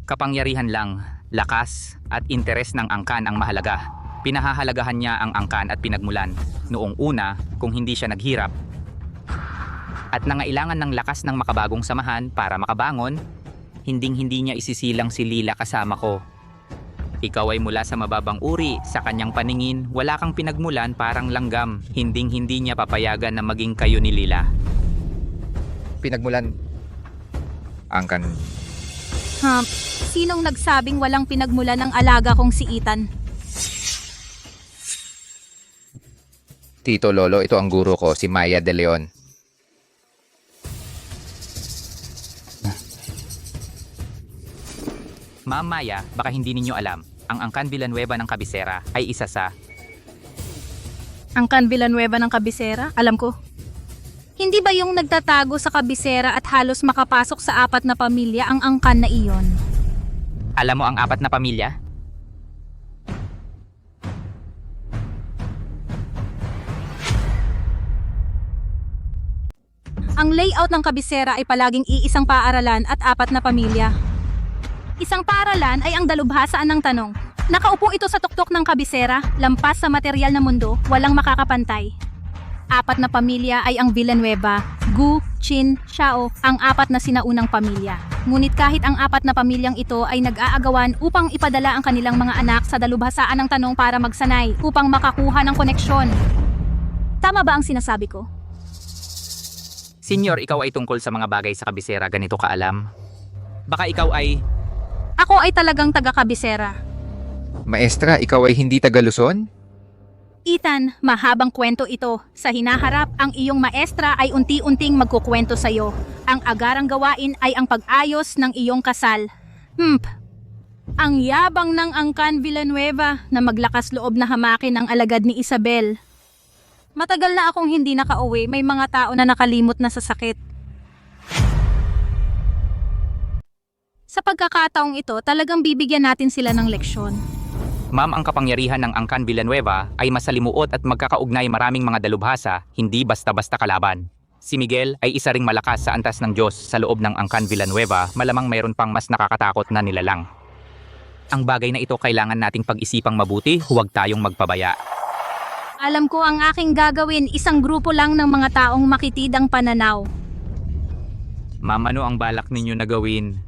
kapangyarihan lang, lakas at interes ng angkan ang mahalaga. Pinahahalagahan niya ang angkan at pinagmulan. Noong una, kung hindi siya naghirap at nangailangan ng lakas ng makabagong samahan para makabangon, hinding-hindi niya isisilang si Lila kasama ko. Ikaw ay mula sa mababang uri, sa kanyang paningin, wala kang pinagmulan, parang langgam. Hinding-hindi niya papayagan na maging kayo ni Lila. Pinagmulan? Angkan? Sinong nagsabing walang pinagmulan ng alaga kong si Ethan? Tito Lolo, ito ang guro ko, si Maya de Leon. Ma'am Maya, baka hindi ninyo alam, ang Angkan Villanueva ng kabisera ay isa sa... Ang Can Villanueva ng kabisera? Alam ko. Hindi ba yung nagtatago sa kabisera at halos makapasok sa 4 na pamilya ang angkan na iyon? Alam mo ang 4 na pamilya? Ang layout ng kabisera ay palaging iisang paaralan at 4 na pamilya. Isang paaralan ay ang dalubhasaan ng tanong. Nakaupo ito sa tuktok ng kabisera, lampas sa material na mundo, walang makakapantay. 4 na pamilya ay ang Villanueva, Gu, Chin, Xiao, ang 4 na sinaunang pamilya. Ngunit kahit ang 4 na pamilyang ito ay nag-aagawan upang ipadala ang kanilang mga anak sa dalubhasaan ng tanong para magsanay, upang makakuha ng koneksyon. Tama ba ang sinasabi ko? Senyor, ikaw ay tungkol sa mga bagay sa kabisera, ganito ka alam? Baka ikaw ay... Ako ay talagang taga-kabisera. Maestra, ikaw ay hindi taga Luzon? Ethan, mahabang kwento ito. Sa hinaharap, ang iyong maestra ay unti-unting magkukwento sa'yo. Ang agarang gawain ay ang pag-ayos ng iyong kasal. Ang yabang ng Angkan Villanueva na maglakas loob na hamakin ang alagad ni Isabel. Matagal na akong hindi nakauwi, may mga tao na nakalimot na sa sakit. Sa pagkakataong ito, talagang bibigyan natin sila ng leksyon. Ma'am, ang kapangyarihan ng Angkan Villanueva ay masalimuot at magkakaugnay maraming mga dalubhasa, hindi basta-basta kalaban. Si Miguel ay isa ring malakas sa antas ng Diyos sa loob ng Angkan Villanueva, malamang mayroon pang mas nakakatakot na nilalang. Ang bagay na ito kailangan nating pag-isipang mabuti, huwag tayong magpabaya. Alam ko ang aking gagawin, isang grupo lang ng mga taong makitidang pananaw. Ma'am, ano ang balak ninyo na gawin?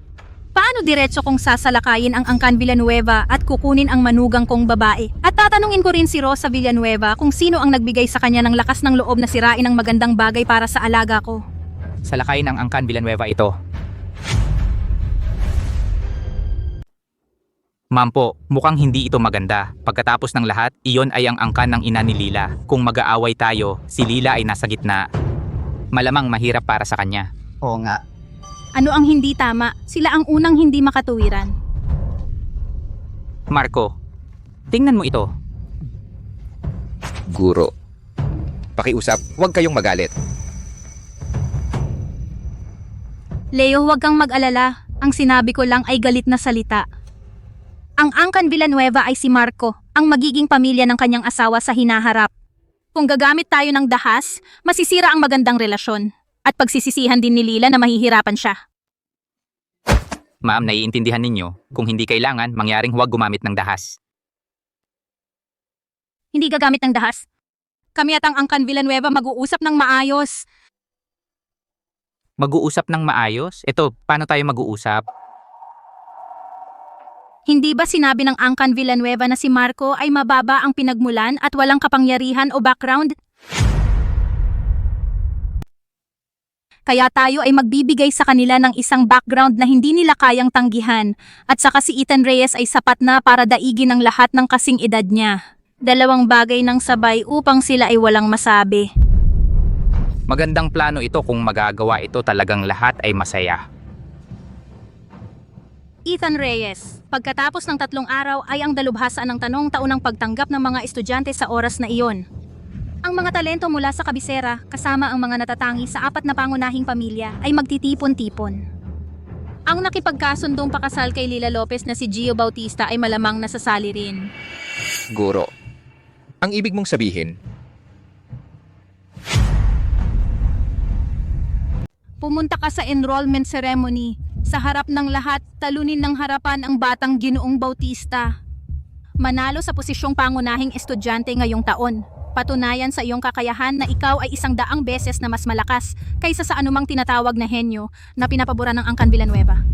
Paano diretso kong sasalakayin ang Angkan Villanueva at kukunin ang manugang kong babae? At tatanungin ko rin si Rosa Villanueva kung sino ang nagbigay sa kanya ng lakas ng loob na sirain ang magandang bagay para sa alaga ko. Salakayin ang Angkan Villanueva ito. Ma'am po, mukhang hindi ito maganda. Pagkatapos ng lahat, iyon ay ang angkan ng ina ni Lila. Kung mag-aaway tayo, si Lila ay nasa gitna. Malamang mahirap para sa kanya. Oo nga. Ano ang hindi tama? Sila ang unang hindi makatuwiran. Marco, tingnan mo ito. Guro. Pakiusap, huwag kayong magalit. Leo, huwag kang mag-alala. Ang sinabi ko lang ay galit na salita. Ang Angkan Villanueva ay si Marco, ang magiging pamilya ng kanyang asawa sa hinaharap. Kung gagamit tayo ng dahas, masisira ang magandang relasyon. At pagsisisihan din ni Lila na mahihirapan siya. Ma'am, naiintindihan ninyo, kung hindi kailangan, mangyaring huwag gumamit ng dahas. Hindi gagamit ng dahas. Kami at ang Angkan Villanueva mag-uusap ng maayos. Mag-uusap ng maayos? Ito, paano tayo mag-uusap? Hindi ba sinabi ng Angkan Villanueva na si Marco ay mababa ang pinagmulan at walang kapangyarihan o background? Kaya tayo ay magbibigay sa kanila ng isang background na hindi nila kayang tanggihan at saka si Ethan Reyes ay sapat na para daigin ang lahat ng kasing edad niya. Dalawang bagay ng sabay upang sila ay walang masabi. Magandang plano ito kung magagawa ito talagang lahat ay masaya. Ethan Reyes, pagkatapos ng 3 araw ay ang dalubhasa ng tanong taunang pagtanggap ng mga estudyante sa oras na iyon. Ang mga talento mula sa kabisera, kasama ang mga natatangi sa 4 na pangunahing pamilya, ay magtitipon-tipon. Ang nakipagkasundong pakasal kay Lila Lopez na si Gio Bautista ay malamang nasasali rin. Guro, ang ibig mong sabihin, Pumunta ka sa enrollment ceremony. Sa harap ng lahat, talunin ng harapan ang batang Ginoong Bautista. Manalo sa posisyong pangunahing estudyante ngayong taon. Patunayan sa iyong kakayahan na ikaw ay 100 beses na mas malakas kaysa sa anumang tinatawag na henyo na pinapaboran ng Angkan Villanueva.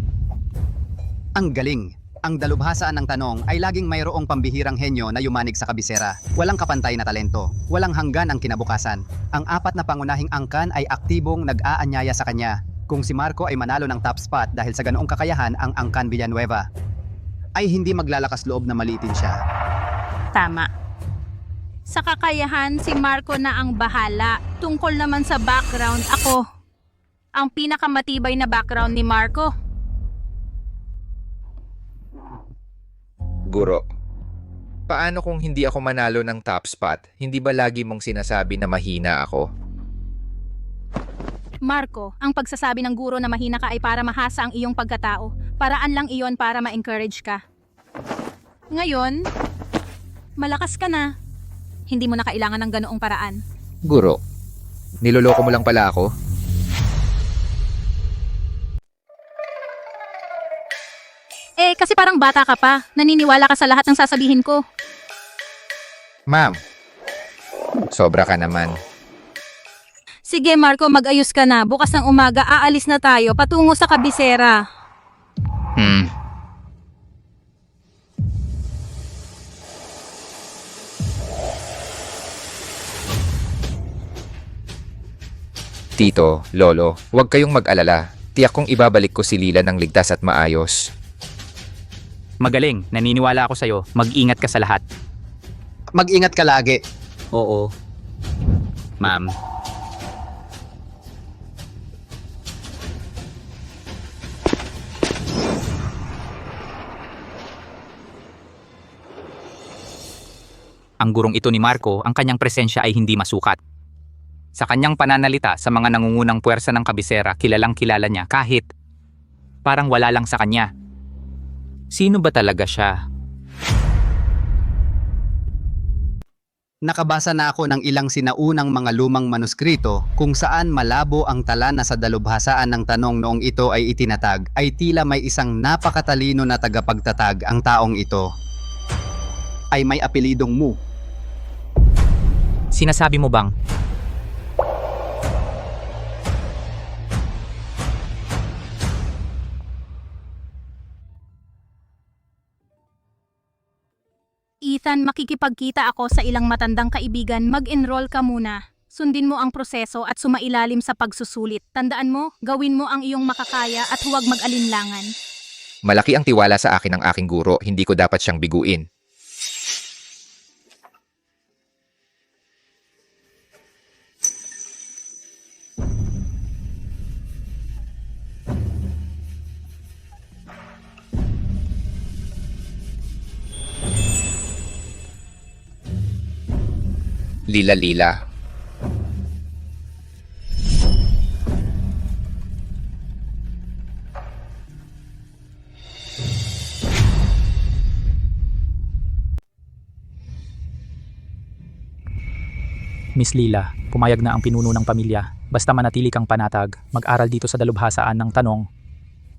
Ang galing! Ang dalubhasaan ng tanong ay laging mayroong pambihirang henyo na yumanig sa kabisera. Walang kapantay na talento. Walang hanggan ang kinabukasan. Ang 4 na pangunahing angkan ay aktibong nag-aanyaya sa kanya. Kung si Marco ay manalo ng top spot dahil sa ganoong kakayahan ang Angkan Villanueva, ay hindi maglalakas loob na maliitin siya. Tama. Sa kakayahan, si Marco na ang bahala. Tungkol naman sa background, ako. Ang pinakamatibay na background ni Marco. Guro, paano kung hindi ako manalo ng top spot? Hindi ba lagi mong sinasabi na mahina ako? Marco, ang pagsasabi ng guro na mahina ka ay para mahasa ang iyong pagkatao. Paraan lang iyon para ma-encourage ka. Ngayon, malakas ka na. Hindi mo na kailangan ng ganoong paraan. Guro, niloloko mo lang pala ako? Kasi parang bata ka pa. Naniniwala ka sa lahat ng sasabihin ko. Ma'am, sobra ka naman. Sige Marco, mag-ayos ka na. Bukas ng umaga, aalis na tayo patungo sa kabisera. Tito, Lolo, huwag kayong mag-alala. Tiyak kong ibabalik ko si Lila ng ligtas at maayos. Magaling, naniniwala ako sa'yo. Mag-ingat ka sa lahat. Mag-ingat ka lagi. Oo. Ma'am. Ang gurong ito ni Marco, ang kanyang presensya ay hindi masukat. Sa kanyang pananalita sa mga nangungunang puwersa ng kabisera, kilalang kilala niya kahit parang wala lang sa kanya. Sino ba talaga siya? Nakabasa na ako ng ilang sinaunang mga lumang manuskrito kung saan malabo ang tala na sa dalubhasaan ng tanong noong ito ay itinatag ay tila may isang napakatalino na tagapagtatag ang taong ito. Ay may apelidong Mu. Sinasabi mo bang? Ethan, makikipagkita ako sa ilang matandang kaibigan. Mag-enroll ka muna. Sundin mo ang proseso at sumailalim sa pagsusulit. Tandaan mo, gawin mo ang iyong makakaya at huwag mag-alinlangan. Malaki ang tiwala sa akin ng aking guro, hindi ko dapat siyang biguin. Lila-lila. Miss Lila, pumayag na ang pinuno ng pamilya. Basta manatili kang panatag, mag-aral dito sa dalubhasaan ng tanong.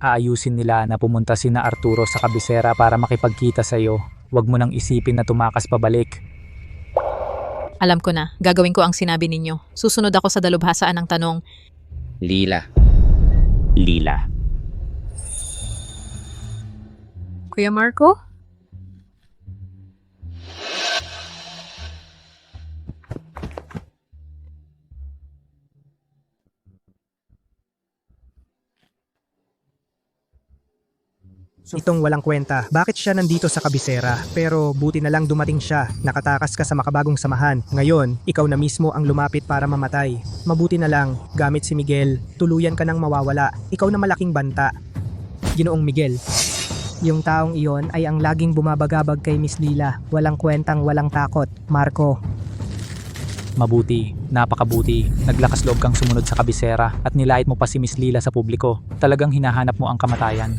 Aayusin nila na pumunta sina Arturo sa kabisera para makipagkita sa iyo. Huwag mo nang isipin na tumakas pabalik. Alam ko na, gagawin ko ang sinabi ninyo. Susunod ako sa dalubhasaan ng tanong. Lila. Lila. Kuya Marco? Itong walang kwenta, bakit siya nandito sa kabisera? Pero buti na lang dumating siya, nakatakas ka sa makabagong samahan. Ngayon, ikaw na mismo ang lumapit para mamatay. Mabuti na lang, gamit si Miguel, tuluyan ka nang mawawala. Ikaw na malaking banta. Ginoong Miguel, yung taong iyon ay ang laging bumabagabag kay Miss Lila. Walang kwentang walang takot. Marco. Mabuti, napakabuti. Naglakas loob kang sumunod sa kabisera at nilait mo pa si Miss Lila sa publiko. Talagang hinahanap mo ang kamatayan.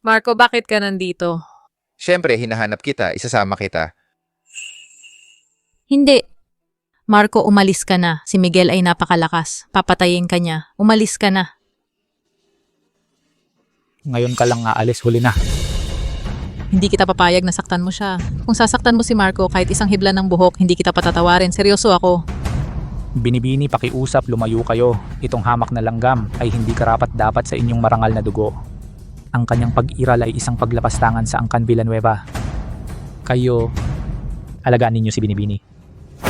Marco, bakit ka nandito? Siyempre, hinahanap kita, isasama kita. Hindi. Marco, umalis ka na. Si Miguel ay napakalakas. Papatayin ka niya. Umalis ka na. Ngayon ka lang aalis, huli na. Hindi kita papayag na saktan mo siya. Kung sasaktan mo si Marco kahit isang hibla ng buhok, hindi kita patatawarin. Seryoso ako. Binibini, pakiusap, lumayo kayo. Itong hamak na langgam ay hindi karapat dapat sa inyong marangal na dugo. Ang kanyang pag-iral ay isang paglapastangan sa Angkan Villanueva. Kayo, alagaan ninyo si Binibini.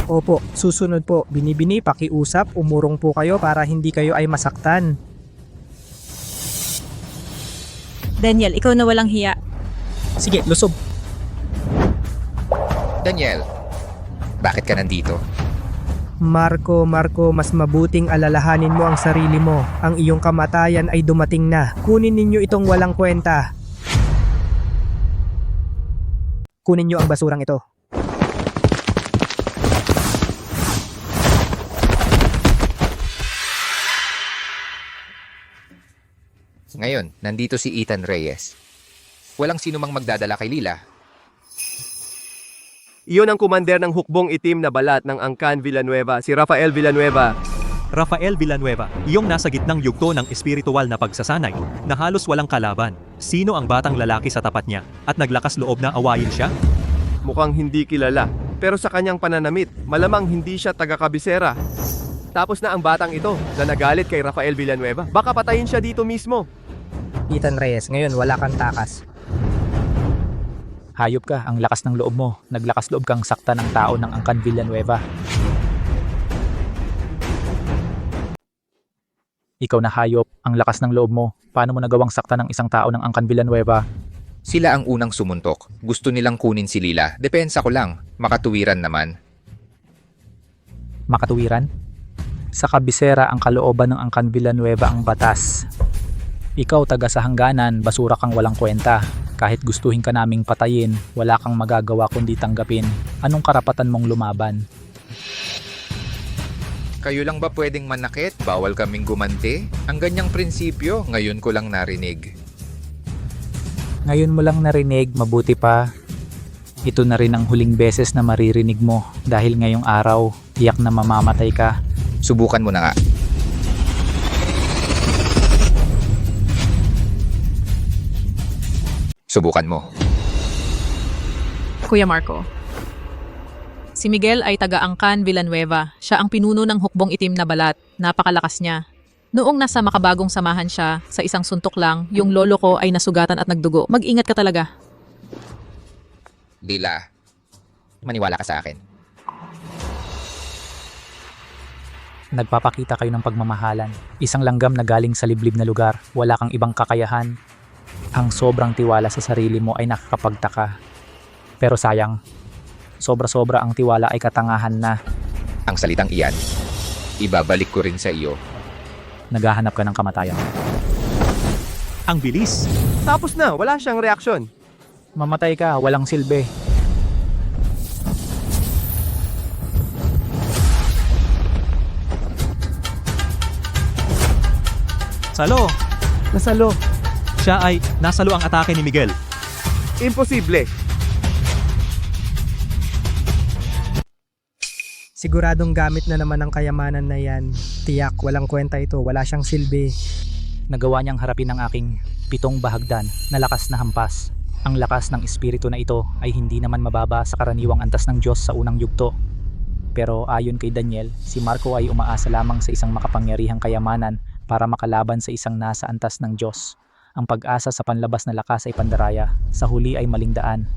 Opo, susunod po. Binibini, pakiusap, umurong po kayo para hindi kayo ay masaktan. Daniel, ikaw na walang hiya. Sige, lusob. Daniel, bakit ka nandito? Marco, mas mabuting alalahanin mo ang sarili mo. Ang iyong kamatayan ay dumating na. Kunin ninyo itong walang kwenta. Kunin niyo ang basurang ito. Ngayon, nandito si Ethan Reyes. Walang sino mang magdadala kay Lila. Iyon ang kumander ng hukbong itim na balat ng Angkan Villanueva, si Rafael Villanueva. Rafael Villanueva, iyong nasa gitnang yugto ng espiritual na pagsasanay na halos walang kalaban. Sino ang batang lalaki sa tapat niya at naglakas loob na awayin siya? Mukhang hindi kilala, pero sa kanyang pananamit, malamang hindi siya taga-kabisera. Tapos na ang batang ito na nagalit kay Rafael Villanueva. Baka patayin siya dito mismo. Ethan Reyes, ngayon wala kang takas. Hayop ka, ang lakas ng loob mo. Naglakas loob kang sakta ng tao ng Angkan Villanueva. Ikaw na hayop, ang lakas ng loob mo. Paano mo nagawang sakta ng isang tao ng Angkan Villanueva? Sila ang unang sumuntok. Gusto nilang kunin si Lila. Depensa ko lang. Makatuwiran naman. Makatuwiran? Sa kabisera ang kalooban ng Angkan Villanueva ang batas. Ikaw taga sa hangganan, basura kang walang kwenta. Kahit gustuhin ka naming patayin, wala kang magagawa kundi tanggapin. Anong karapatan mong lumaban? Kayo lang ba pwedeng manakit? Bawal kaming gumanti? Ang ganyang prinsipyo, ngayon ko lang narinig. Ngayon mo lang narinig, mabuti pa. Ito na rin ang huling beses na maririnig mo dahil ngayong araw, tiyak na mamamatay ka. Subukan mo na nga. Subukan mo. Kuya Marco. Si Miguel ay taga Angkan Villanueva. Siya ang pinuno ng hukbong itim na balat. Napakalakas niya. Noong nasa makabagong samahan siya, sa isang suntok lang, yung lolo ko ay nasugatan at nagdugo. Mag-ingat ka talaga. Lila, maniwala ka sa akin. Nagpapakita kayo ng pagmamahalan. Isang langgam na galing sa liblib na lugar. Wala kang ibang kakayahan. Ang sobrang tiwala sa sarili mo ay nakakapagtaka. Pero sayang, sobra-sobra ang tiwala ay katangahan na. Ang salitang iyan, ibabalik ko rin sa iyo. Naghahanap ka ng kamatayan. Ang bilis! Tapos na, wala siyang reaksyon. Mamatay ka, walang silbi. Salo! Nasalo. Siya ay nasalo ang atake ni Miguel. Imposible. Siguradong gamit na naman ang kayamanan na yan. Tiyak, walang kwenta ito. Wala siyang silbi. Nagawa niyang harapin ang aking 7 bahagdan na lakas na hampas. Ang lakas ng espiritu na ito ay hindi naman mababa sa karaniwang antas ng Diyos sa unang yugto. Pero ayon kay Daniel, si Marco ay umaasa lamang sa isang makapangyarihang kayamanan para makalaban sa isang nasa antas ng Diyos. Ang pag-asa sa panlabas na lakas ay pandaraya, sa huli ay maling daan.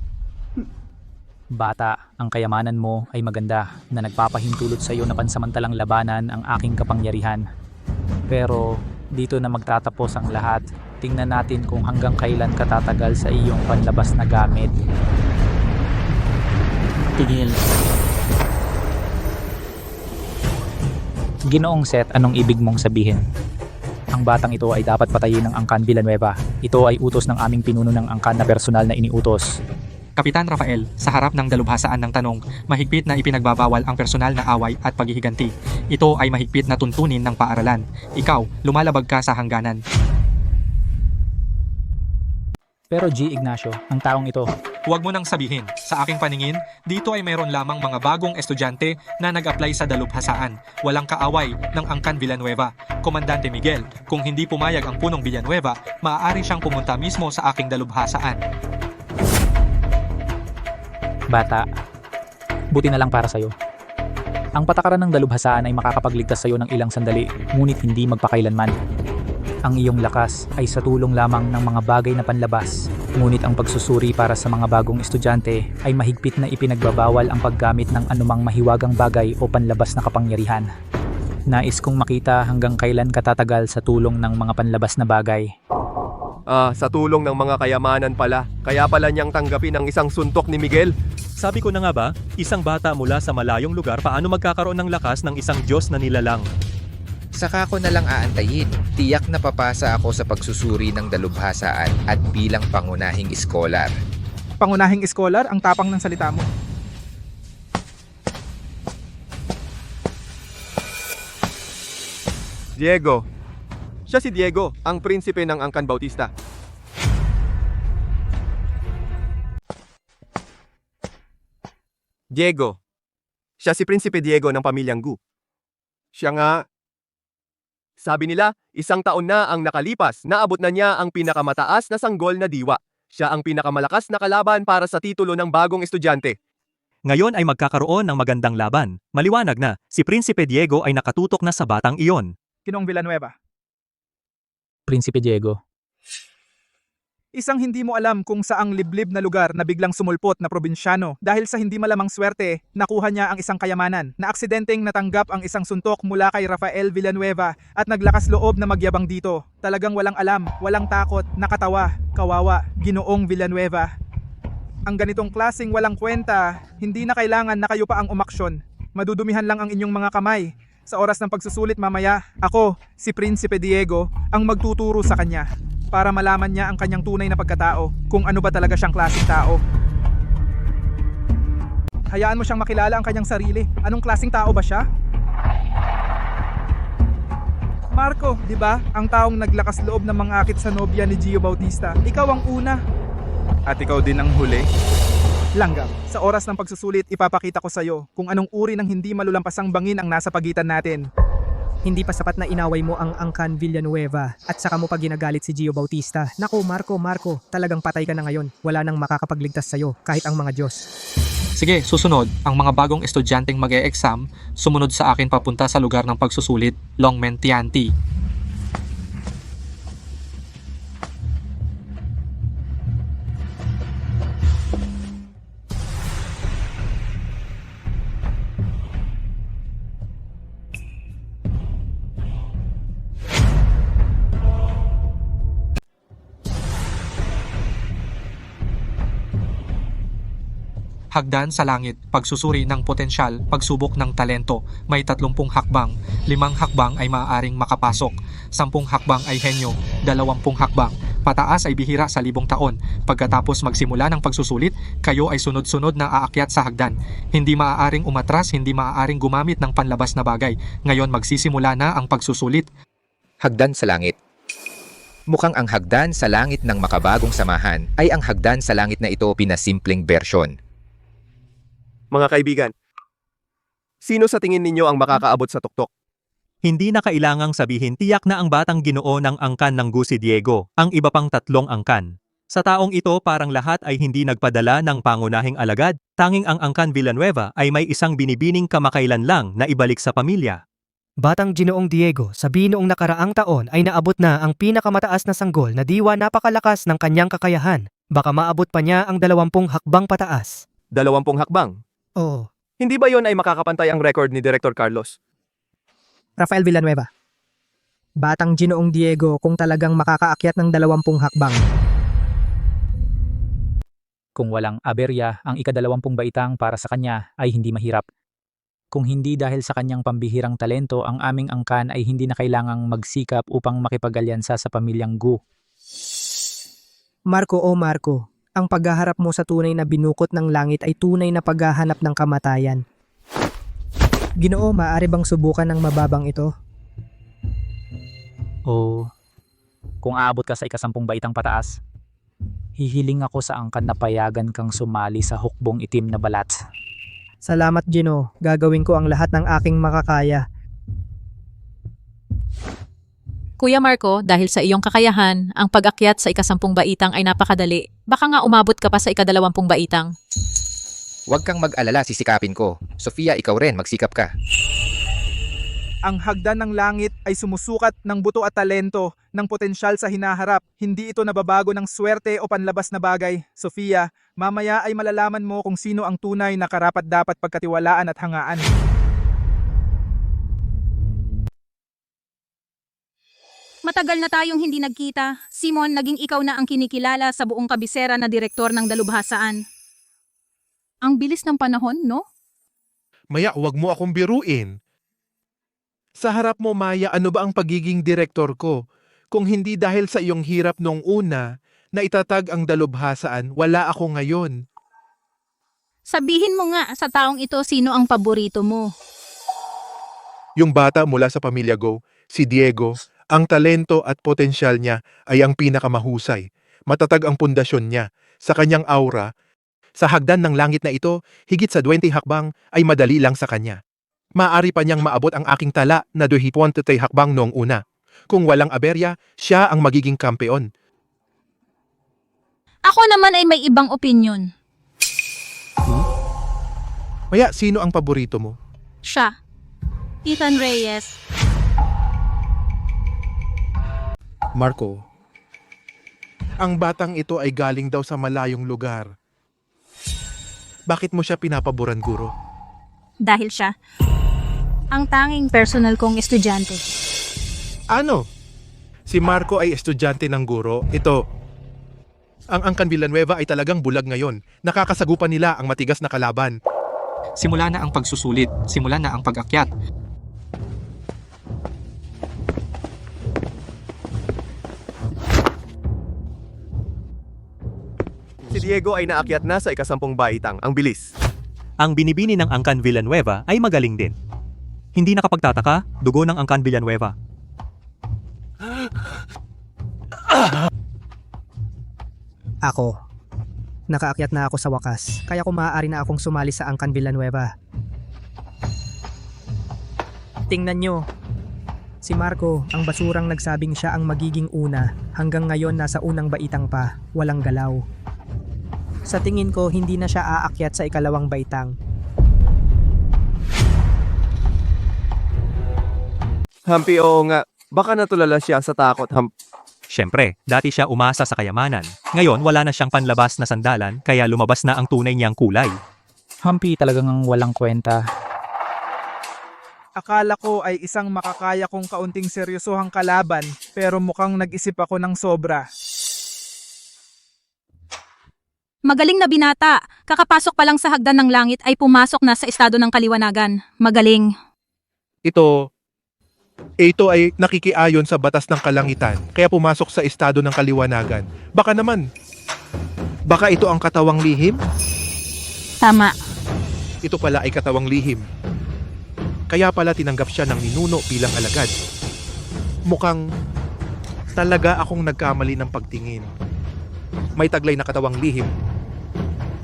Bata, ang kayamanan mo ay maganda na nagpapahintulot sa iyo na pansamantalang labanan ang aking kapangyarihan. Pero dito na magtatapos ang lahat. Tingnan natin kung hanggang kailan katatagal sa iyong panlabas na gamit. Tigil. Ginoong Seth, anong ibig mong sabihin? Ang batang ito ay dapat patayin ng Angkan Villanueva. Ito ay utos ng aming pinuno ng Angkan na personal na iniutos. Kapitan Rafael, sa harap ng dalubhasaan ng tanong, mahigpit na ipinagbabawal ang personal na away at paghihiganti. Ito ay mahigpit na tuntunin ng paaralan. Ikaw, lumalabag ka sa hangganan. Pero G. Ignacio, ang taong ito, Huwag mo nang sabihin, sa aking paningin, dito ay mayroon lamang mga bagong estudyante na nag-apply sa dalubhasaan. Walang kaaway ng Angkan Villanueva. Komandante Miguel, kung hindi pumayag ang punong Villanueva, maaari siyang pumunta mismo sa aking dalubhasaan. bata, buti na lang para sa'yo. Ang patakaran ng dalubhasaan ay makakapagligtas sa'yo ng ilang sandali, ngunit hindi magpakailanman. Ang iyong lakas ay sa tulong lamang ng mga bagay na panlabas, ngunit ang pagsusuri para sa mga bagong estudyante ay mahigpit na ipinagbabawal ang paggamit ng anumang mahiwagang bagay o panlabas na kapangyarihan. Nais kong makita hanggang kailan katatagal sa tulong ng mga panlabas na bagay. Sa tulong ng mga kayamanan pala. Kaya pala niyang tanggapin ang isang suntok ni Miguel. Sabi ko na nga ba, isang bata mula sa malayong lugar paano magkakaroon ng lakas ng isang Diyos na nilalang? Saka ko na lang aantayin. Tiyak na papasa ako sa pagsusuri ng dalubhasaan at bilang pangunahing iskolar. Pangunahing iskolar, ang tapang ng salita mo. Diego. Siya si Diego, ang prinsipe ng Angkan Bautista. Diego. Siya si Prinsipe Diego ng pamilyang Gu. Siya nga. Sabi nila, 1 taon na ang nakalipas, naabot na niya ang pinakamataas na sanggol na diwa. Siya ang pinakamalakas na kalaban para sa titulo ng bagong estudyante. Ngayon ay magkakaroon ng magandang laban. Maliwanag na, si Prinsipe Diego ay nakatutok na sa batang iyon. Kinong Villanueva. Prinsipe Diego. Isang hindi mo alam kung saang liblib na lugar na biglang sumulpot na probinsyano dahil sa hindi malamang swerte, nakuha niya ang isang kayamanan na aksidenteng natanggap ang isang suntok mula kay Rafael Villanueva at naglakas loob na magyabang dito. Talagang walang alam, walang takot, nakatawa, kawawa, Ginoong Villanueva. Ang ganitong klaseng walang kwenta, hindi na kailangan na kayo pa ang umaksyon. Madudumihan lang ang inyong mga kamay. Sa oras ng pagsusulit mamaya, ako, si Prinsipe Diego, ang magtuturo sa kanya para malaman niya ang kanyang tunay na pagkatao, kung ano ba talaga siyang klaseng tao. Hayaan mo siyang makilala ang kanyang sarili. Anong klaseng tao ba siya? Marco, di ba? Ang taong naglakas loob ng mga akit sa nobya ni Gio Bautista. Ikaw ang una. At ikaw din ang huli. Langgam, sa oras ng pagsusulit, ipapakita ko sa iyo kung anong uri ng hindi malulampasang bangin ang nasa pagitan natin. Hindi pa sapat na inaway mo ang Angkan Villanueva at saka mo pa ginagalit si Gio Bautista. Naku Marco, talagang patay ka na ngayon. Wala nang makakapagligtas sa'yo kahit ang mga Diyos. Sige, susunod, ang mga bagong estudyanteng mag-e-exam, sumunod sa akin papunta sa lugar ng pagsusulit, Longmen Tianti. Hagdan sa langit, pagsusuri ng potensyal, pagsubok ng talento. May 30 hakbang, 5 hakbang ay maaaring makapasok, 10 hakbang ay henyo, 20 hakbang. Pataas ay bihira sa 1,000 taon. Pagkatapos magsimula ng pagsusulit, kayo ay sunod-sunod na aakyat sa hagdan. Hindi maaaring umatras, hindi maaaring gumamit ng panlabas na bagay. Ngayon magsisimula na ang pagsusulit. Hagdan sa langit. Mukhang ang hagdan sa langit ng makabagong samahan ay ang hagdan sa langit na ito pinasimpleng bersyon. Mga kaibigan, Sino sa tingin ninyo ang makakaabot sa tuktok? Hindi na kailangang sabihin tiyak na ang batang ginoo ng angkan ng Gu si Diego, ang iba pang 3 angkan. Sa taong ito parang lahat ay hindi nagpadala ng pangunahing alagad, tanging ang angkan Villanueva ay may isang binibining kamakailan lang na ibalik sa pamilya. Batang Ginoong Diego, sabi noong nakaraang taon ay naabot na ang pinakamataas na sanggol na diwa napakalakas ng kanyang kakayahan. Baka maabot pa niya ang 20 hakbang pataas. 20 hakbang? Oo. Hindi ba yon ay makakapantay ang record ni Director Carlos? Rafael Villanueva. Batang Ginoong Diego kung talagang makakaakyat ng 20 hakbang. Kung walang aberya, ang ika-20 baitang para sa kanya ay hindi mahirap. Kung hindi dahil sa kanyang pambihirang talento, ang aming angkan ay hindi na kailangang magsikap upang makipag-alyansa sa pamilyang Gu. Marco o Marco, ang paghaharap mo sa tunay na binukot ng langit ay tunay na paghahanap ng kamatayan. Ginoo, maaari bang subukan ng mababang ito? O kung aabot ka sa ika-10 baitang pataas, hihiling ako sa angkan na payagan kang sumali sa hukbong itim na balat. Salamat, Gino. Gagawin ko ang lahat ng aking makakaya. Kuya Marco, dahil sa iyong kakayahan, ang pag-akyat sa ika-10 baitang ay napakadali. Baka nga umabot ka pa sa ika-20 baitang. Huwag kang mag-alala, sisikapin ko. Sofia, ikaw rin, magsikap ka. Ang hagdan ng langit ay sumusukat ng buto at talento, ng potensyal sa hinaharap. Hindi ito nababago ng swerte o panlabas na bagay. Sofia, mamaya ay malalaman mo kung sino ang tunay na karapat-dapat pagkatiwalaan at hangaan. Matagal na tayong hindi nagkita. Simon, naging ikaw na ang kinikilala sa buong kabisera na direktor ng dalubhasaan. Ang bilis ng panahon, no? Maya, huwag mo akong biruin. Sa harap mo, Maya, ano ba ang pagiging direktor ko? Kung hindi dahil sa iyong hirap noong una, na itatag ang dalubhasaan, wala ako ngayon. Sabihin mo nga sa taong ito sino ang paborito mo. Yung bata mula sa pamilya Go, si Diego, ang talento at potensyal niya ay ang pinakamahusay. Matatag ang pundasyon niya. Sa kanyang aura, sa hagdan ng langit na ito, higit sa 20 hakbang ay madali lang sa kanya. Maaari pa niyang maabot ang aking tala na 20 hakbang noong una. Kung walang aberya, siya ang magiging kampeon. Ako naman ay may ibang opinyon. Maya, sino ang paborito mo? Siya. Ethan Reyes. Marco, ang batang ito ay galing daw sa malayong lugar. Bakit mo siya pinapaboran, Guro? Dahil siya ang tanging personal kong estudyante. Ano? Si Marco ay estudyante ng Guro. Ito, ang Angkan Villanueva ay talagang bulag ngayon. Nakakasagupan nila ang matigas na kalaban. Simula na ang pagsusulit, simula na ang pag-akyat. Si Diego ay naakyat na sa ika-10 baitang. Ang bilis. Ang binibini ng Angkan Villanueva ay magaling din. Hindi nakapagtataka, dugo ng Angkan Villanueva. Ako. Nakaakyat na ako sa wakas, kaya kung maaari na akong sumali sa Angkan Villanueva. Tingnan nyo. Si Marco, ang basurang nagsabing siya ang magiging una, hanggang ngayon nasa unang baitang pa, walang galaw. Sa tingin ko, hindi na siya aakyat sa ikalawang baitang. Hampi, oo nga. Baka natulala siya sa takot, Siyempre, dati siya umasa sa kayamanan. Ngayon, wala na siyang panlabas na sandalan, kaya lumabas na ang tunay niyang kulay. Hampi talagang walang kwenta. Akala ko ay isang makakaya kong kaunting seryosohang kalaban, pero mukhang nag-isip ako ng sobra. Magaling na binata. Kakapasok pa lang sa hagdan ng langit ay pumasok na sa estado ng kaliwanagan. Magaling. Ito ay nakikiayon sa batas ng kalangitan, kaya pumasok sa estado ng kaliwanagan. Baka ito ang katawang lihim? Tama. Ito pala ay katawang lihim. Kaya pala tinanggap siya ng ninuno bilang alagad. Mukhang talaga akong nagkamali ng pagtingin. May taglay na katawang lihim.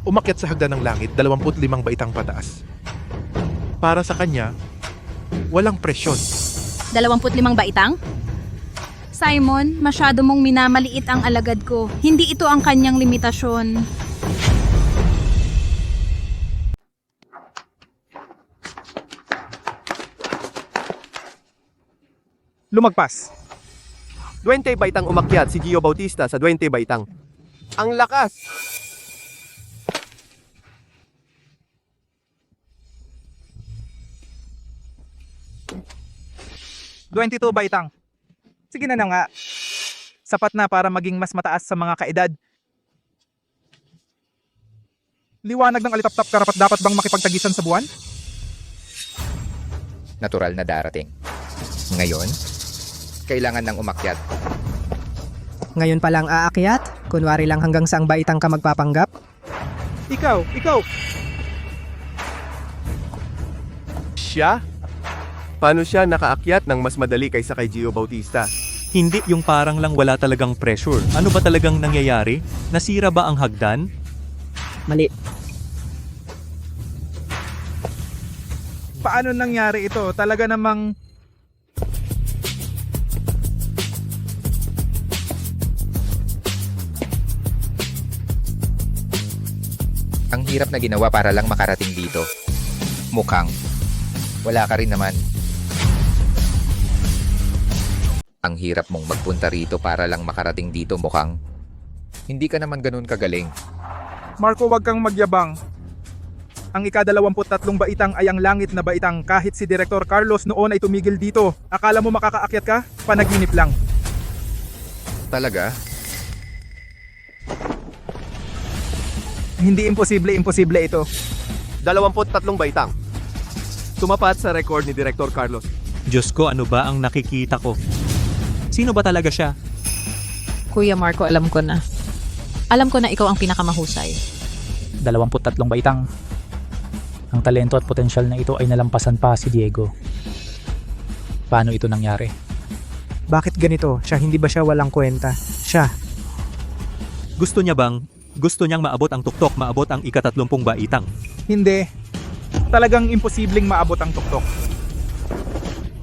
Umakyat sa hagdan ng langit, 25 baitang pataas. Para sa kanya, walang presyon. 25 baitang? Simon, masyado mong minamaliit ang alagad ko. Hindi ito ang kanyang limitasyon. Lumagpas. 20 baitang umakyat si Gio Bautista sa 20 baitang. Ang lakas! $22 baitang. Sige na nga. Sapat na para maging mas mataas sa mga kaedad. Liwanag ng alitap-tap karapat dapat bang makipagtagisan sa buwan? Natural na darating. Ngayon, kailangan ng umakyat. Ngayon pa lang aakyat? Kunwari lang hanggang saang baitang ka magpapanggap? Ikaw! Siya? Paano siya nakaakyat ng mas madali kaysa kay Gio Bautista? Hindi yung parang lang wala talagang pressure. Ano ba talagang nangyayari? Nasira ba ang hagdan? Mali. Paano nangyari ito? Talaga namang... Ang hirap na ginawa para lang makarating dito. Mukhang wala ka rin naman. Ang hirap mong magpunta rito para lang makarating dito, mukhang hindi ka naman ganun kagaling. Marco, wag kang magyabang. Ang ika-23 baitang ay ang langit na baitang. Kahit si Direktor Carlos noon ay tumigil dito. Akala mo makakaakyat ka? Panaginip lang. Talaga? Hindi imposible ito. 23 baitang. Tumapat sa record ni Direktor Carlos. Diyos ko, ano ba ang nakikita ko? Sino ba talaga siya? Kuya Marco, alam ko na. Alam ko na ikaw ang pinakamahusay. 23 baitang. Ang talento at potensyal na ito ay nalampasan pa si Diego. Paano ito nangyari? Bakit ganito? Hindi ba siya walang kwenta? Siya. Gusto niyang maabot ang tuktok, maabot ang ika-30 baitang. Hindi. Talagang imposibleng maabot ang tuktok.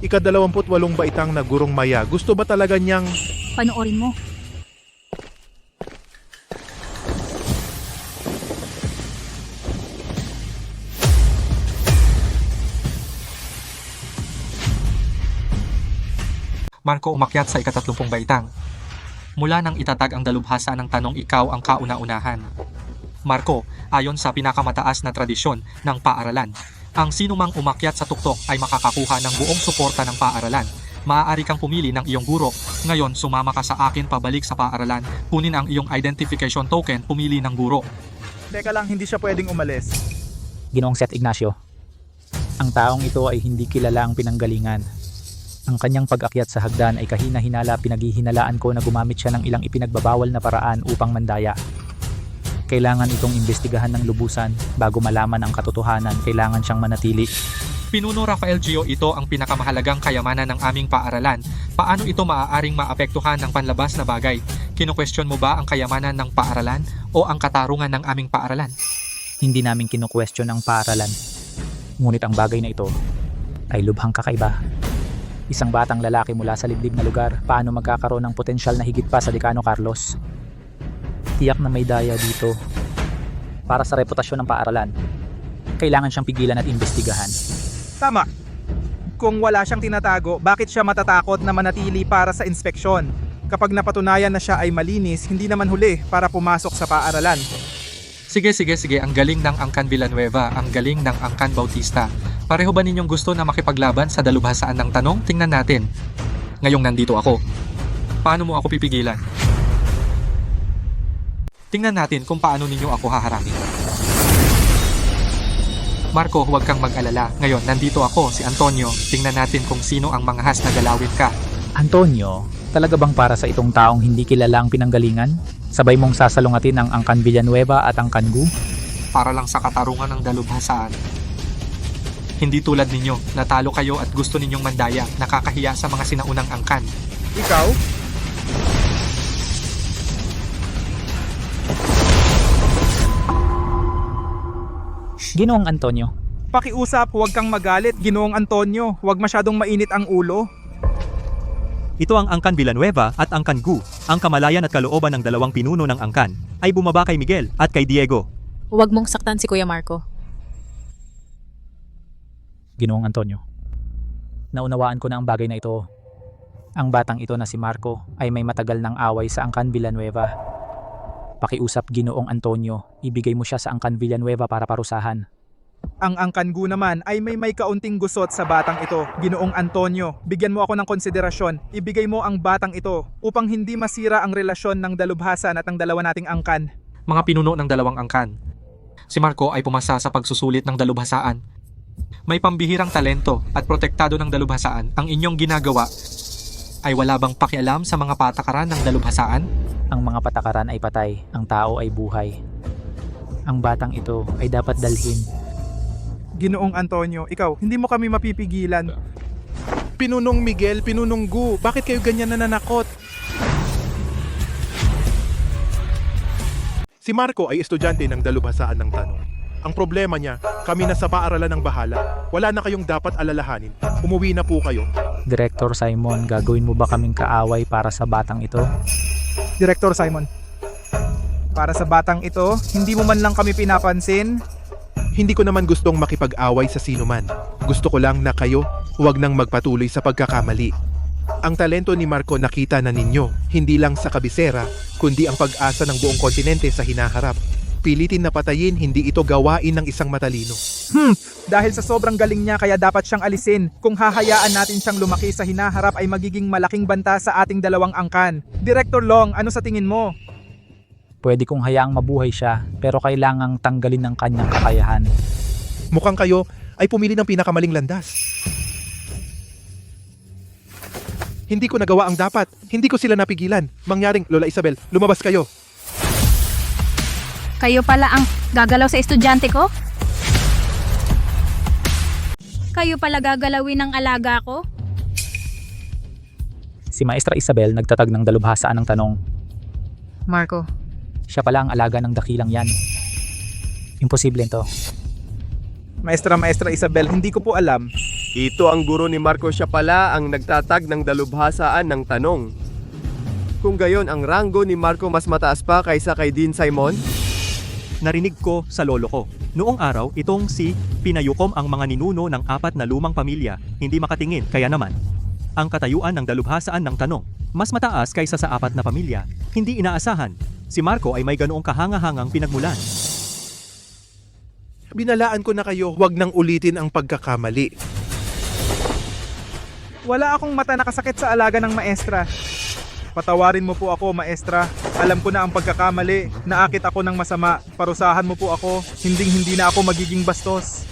Ika-28 baitang na gurong maya. Gusto ba talaga niyang... Panoorin mo. Marco umakyat sa ika-30 baitang. Mula nang itatag ang dalubhasa ng tanong ikaw ang kauna-unahan. Marco, ayon sa pinakamataas na tradisyon ng paaralan, ang sinumang umakyat sa tuktok ay makakakuha ng buong suporta ng paaralan. Maaari kang pumili ng iyong guro. Ngayon, sumama ka sa akin pabalik sa paaralan. Kunin ang iyong identification token, pumili ng guro. Teka lang, hindi siya pwedeng umalis. Ginoong Seth Ignacio. Ang taong ito ay hindi kilala ang pinanggalingan. Ang kanyang pag-akyat sa hagdan ay kahina-hinala, pinaghihinalaan ko na gumamit siya ng ilang ipinagbabawal na paraan upang mandaya. Kailangan itong imbestigahan ng lubusan bago malaman ang katotohanan. Kailangan siyang manatili. Pinuno Rafael Gio, ito ang pinakamahalagang kayamanan ng aming paaralan. Paano ito maaaring maapektuhan ng panlabas na bagay? Kino-question mo ba ang kayamanan ng paaralan o ang katarungan ng aming paaralan? Hindi namin kino-question ang paaralan. Ngunit ang bagay na ito ay lubhang kakaiba. Isang batang lalaki mula sa liblib na lugar, paano magkakaroon ng potensyal na higit pa sa Dekano Carlos? Tiyak na may daya dito. Para sa reputasyon ng paaralan, kailangan siyang pigilan at imbestigahan. Tama. Kung wala siyang tinatago, bakit siya matatakot na manatili para sa inspeksyon? Kapag napatunayan na siya ay malinis, hindi naman huli para pumasok sa paaralan. Sige. Ang galing ng Angkan Villanueva, ang galing ng Angkan Bautista. Pareho ba ninyong gusto na makipaglaban sa dalubhasaan ng tanong? Tingnan natin. Ngayong nandito ako. Paano mo ako pipigilan? Tingnan natin kung paano ninyo ako haharangin. Marco, huwag kang mag-alala. Ngayon, nandito ako, si Antonio. Tingnan natin kung sino ang manghas na galawin ka. Antonio, talaga bang para sa itong taong hindi kilala ang pinanggalingan? Sabay mong sasalungatin ang Angkan Villanueva at ang Kangu? Para lang sa katarungan ng dalubhasaan. Hindi tulad ninyo, natalo kayo at gusto ninyong mandaya, nakakahiya sa mga sinaunang angkan. Ikaw? Ginoong Antonio, Pakiusap, huwag kang magalit, Ginoong Antonio. Huwag masyadong mainit ang ulo. Ito ang Angkan Villanueva at Angkan Gu. Ang kamalayan at kalooban ng dalawang pinuno ng Angkan ay bumaba kay Miguel at kay Diego. Huwag mong saktan si Kuya Marco. Ginoong Antonio, naunawaan ko na ang bagay na ito. Ang batang ito na si Marco ay may matagal ng away sa Angkan Villanueva. Pakiusap, Ginoong Antonio, ibigay mo siya sa Angkan Villanueva para parusahan. Ang Angkan Gu naman ay may kaunting gusot sa batang ito. Ginoong Antonio, bigyan mo ako ng konsiderasyon. Ibigay mo ang batang ito upang hindi masira ang relasyon ng dalubhasan at ang dalawa nating angkan. Mga pinuno ng dalawang angkan. Si Marco ay pumasa sa pagsusulit ng dalubhasaan. May pambihirang talento at protektado ng dalubhasaan. Ang inyong ginagawa ay wala bang pakialam sa mga patakaran ng dalubhasaan? Ang mga patakaran ay patay, ang tao ay buhay. Ang batang ito ay dapat dalhin. Ginoong Antonio, ikaw, hindi mo kami mapipigilan. Pinunong Miguel, Pinunong Gu, bakit kayo ganyan nananakot? Si Marco ay estudyante ng dalubhasaan ng tanong. Ang problema niya, kami na sa paaralan ng bahala. Wala na kayong dapat alalahanin. Umuwi na po kayo. Director Simon, gagawin mo ba kaming kaaway para sa batang ito? Director Simon, para sa batang ito, hindi mo man lang kami pinapansin. Hindi ko naman gustong makipag-away sa sino man. Gusto ko lang na kayo huwag nang magpatuloy sa pagkakamali. Ang talento ni Marco nakita na ninyo, hindi lang sa kabisera, kundi ang pag-asa ng buong kontinente sa hinaharap. Pilitin na patayin, hindi ito gawain ng isang matalino. Dahil sa sobrang galing niya kaya dapat siyang alisin. Kung hahayaan natin siyang lumaki sa hinaharap ay magiging malaking banta sa ating dalawang angkan. Director Long, ano sa tingin mo? Pwede kong hayaang mabuhay siya, pero kailangang tanggalin ng kanyang kakayahan. Mukhang kayo ay pumili ng pinakamaling landas. Hindi ko nagawa ang dapat. Hindi ko sila napigilan. Mangyaring, Lola Isabel, lumabas kayo. Kayo pala ang gagalaw sa estudyante ko? Kayo pala gagalawin ng alaga ko? Si Maestra Isabel nagtatag ng dalubhasaan ng tanong. Marco, Siya pala ang alaga ng dakilang yan. Imposible ito. Maestra Isabel, hindi ko po alam. Ito ang guro ni Marco, siya pala ang nagtatag ng dalubhasaan ng tanong. Kung gayon, ang ranggo ni Marco mas mataas pa kaysa kay Dean Simon? Narinig ko sa lolo ko. Noong araw, itong si Pinayukom ang mga ninuno ng 4 na lumang pamilya, hindi makatingin, kaya naman. Ang katayuan ng dalubhasaan ng tanong, mas mataas kaysa sa 4 na pamilya, hindi inaasahan. Si Marco ay may ganoong kahanga-hangang pinagmulan. Binalaan ko na kayo, huwag nang ulitin ang pagkakamali. Wala akong mata nakasakit sa alaga ng maestra. Patawarin mo po ako, maestra. Alam ko na ang pagkakamali. Naakit ako ng masama. Parusahan mo po ako. Hindi na ako magiging bastos.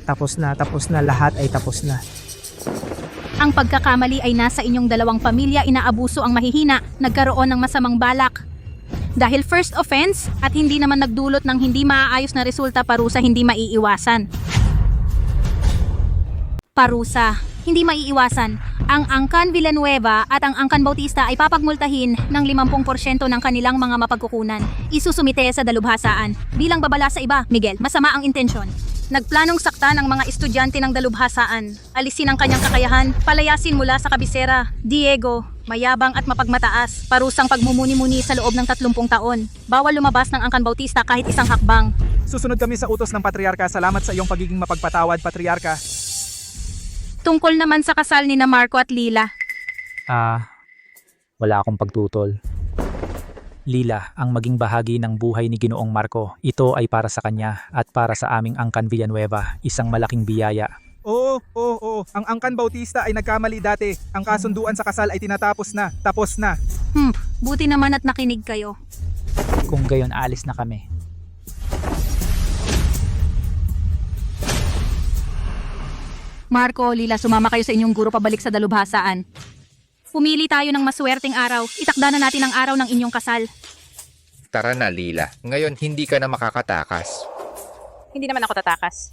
Tapos na, lahat ay tapos na. Ang pagkakamali ay nasa inyong dalawang pamilya, inaabuso ang mahihina, nagkaroon ng masamang balak. Dahil first offense at hindi naman nagdulot ng hindi maaayos na resulta, parusa hindi maiiwasan. Parusa, hindi maiiwasan. Ang Angkan Villanueva at ang Angkan Bautista ay papagmultahin ng 50% ng kanilang mga mapagkukunan. Isusumite sa dalubhasaan. Bilang babala sa iba, Miguel, masama ang intensyon. Nagplanong sakta ng mga estudyante ng dalubhasaan. Alisin ang kanyang kakayahan, palayasin mula sa kabisera. Diego, mayabang at mapagmataas. Parusang pagmumuni-muni sa loob ng 30 taon. Bawal lumabas ng Angkan Bautista kahit isang hakbang. Susunod kami sa utos ng Patriarka. Salamat sa iyong pagiging mapagpatawad, Patriarka. Tungkol naman sa kasal ni na Marco at Lila. Wala akong pagtutol. Lila, ang maging bahagi ng buhay ni Ginoong Marco, ito ay para sa kanya at para sa aming Angkan Villanueva, isang malaking biyaya. Oo. Ang Angkan Bautista ay nagkamali dati. Ang kasunduan sa kasal ay tinatapos na. Tapos na. Buti naman at nakinig kayo. Kung gayon, alis na kami. Marco, Lila, sumama kayo sa inyong guro pabalik sa dalubhasaan. Pumili tayo ng maswerteng araw. Itakda na natin ang araw ng inyong kasal. Tara na, Lila. Ngayon, hindi ka na makakatakas. Hindi naman ako tatakas.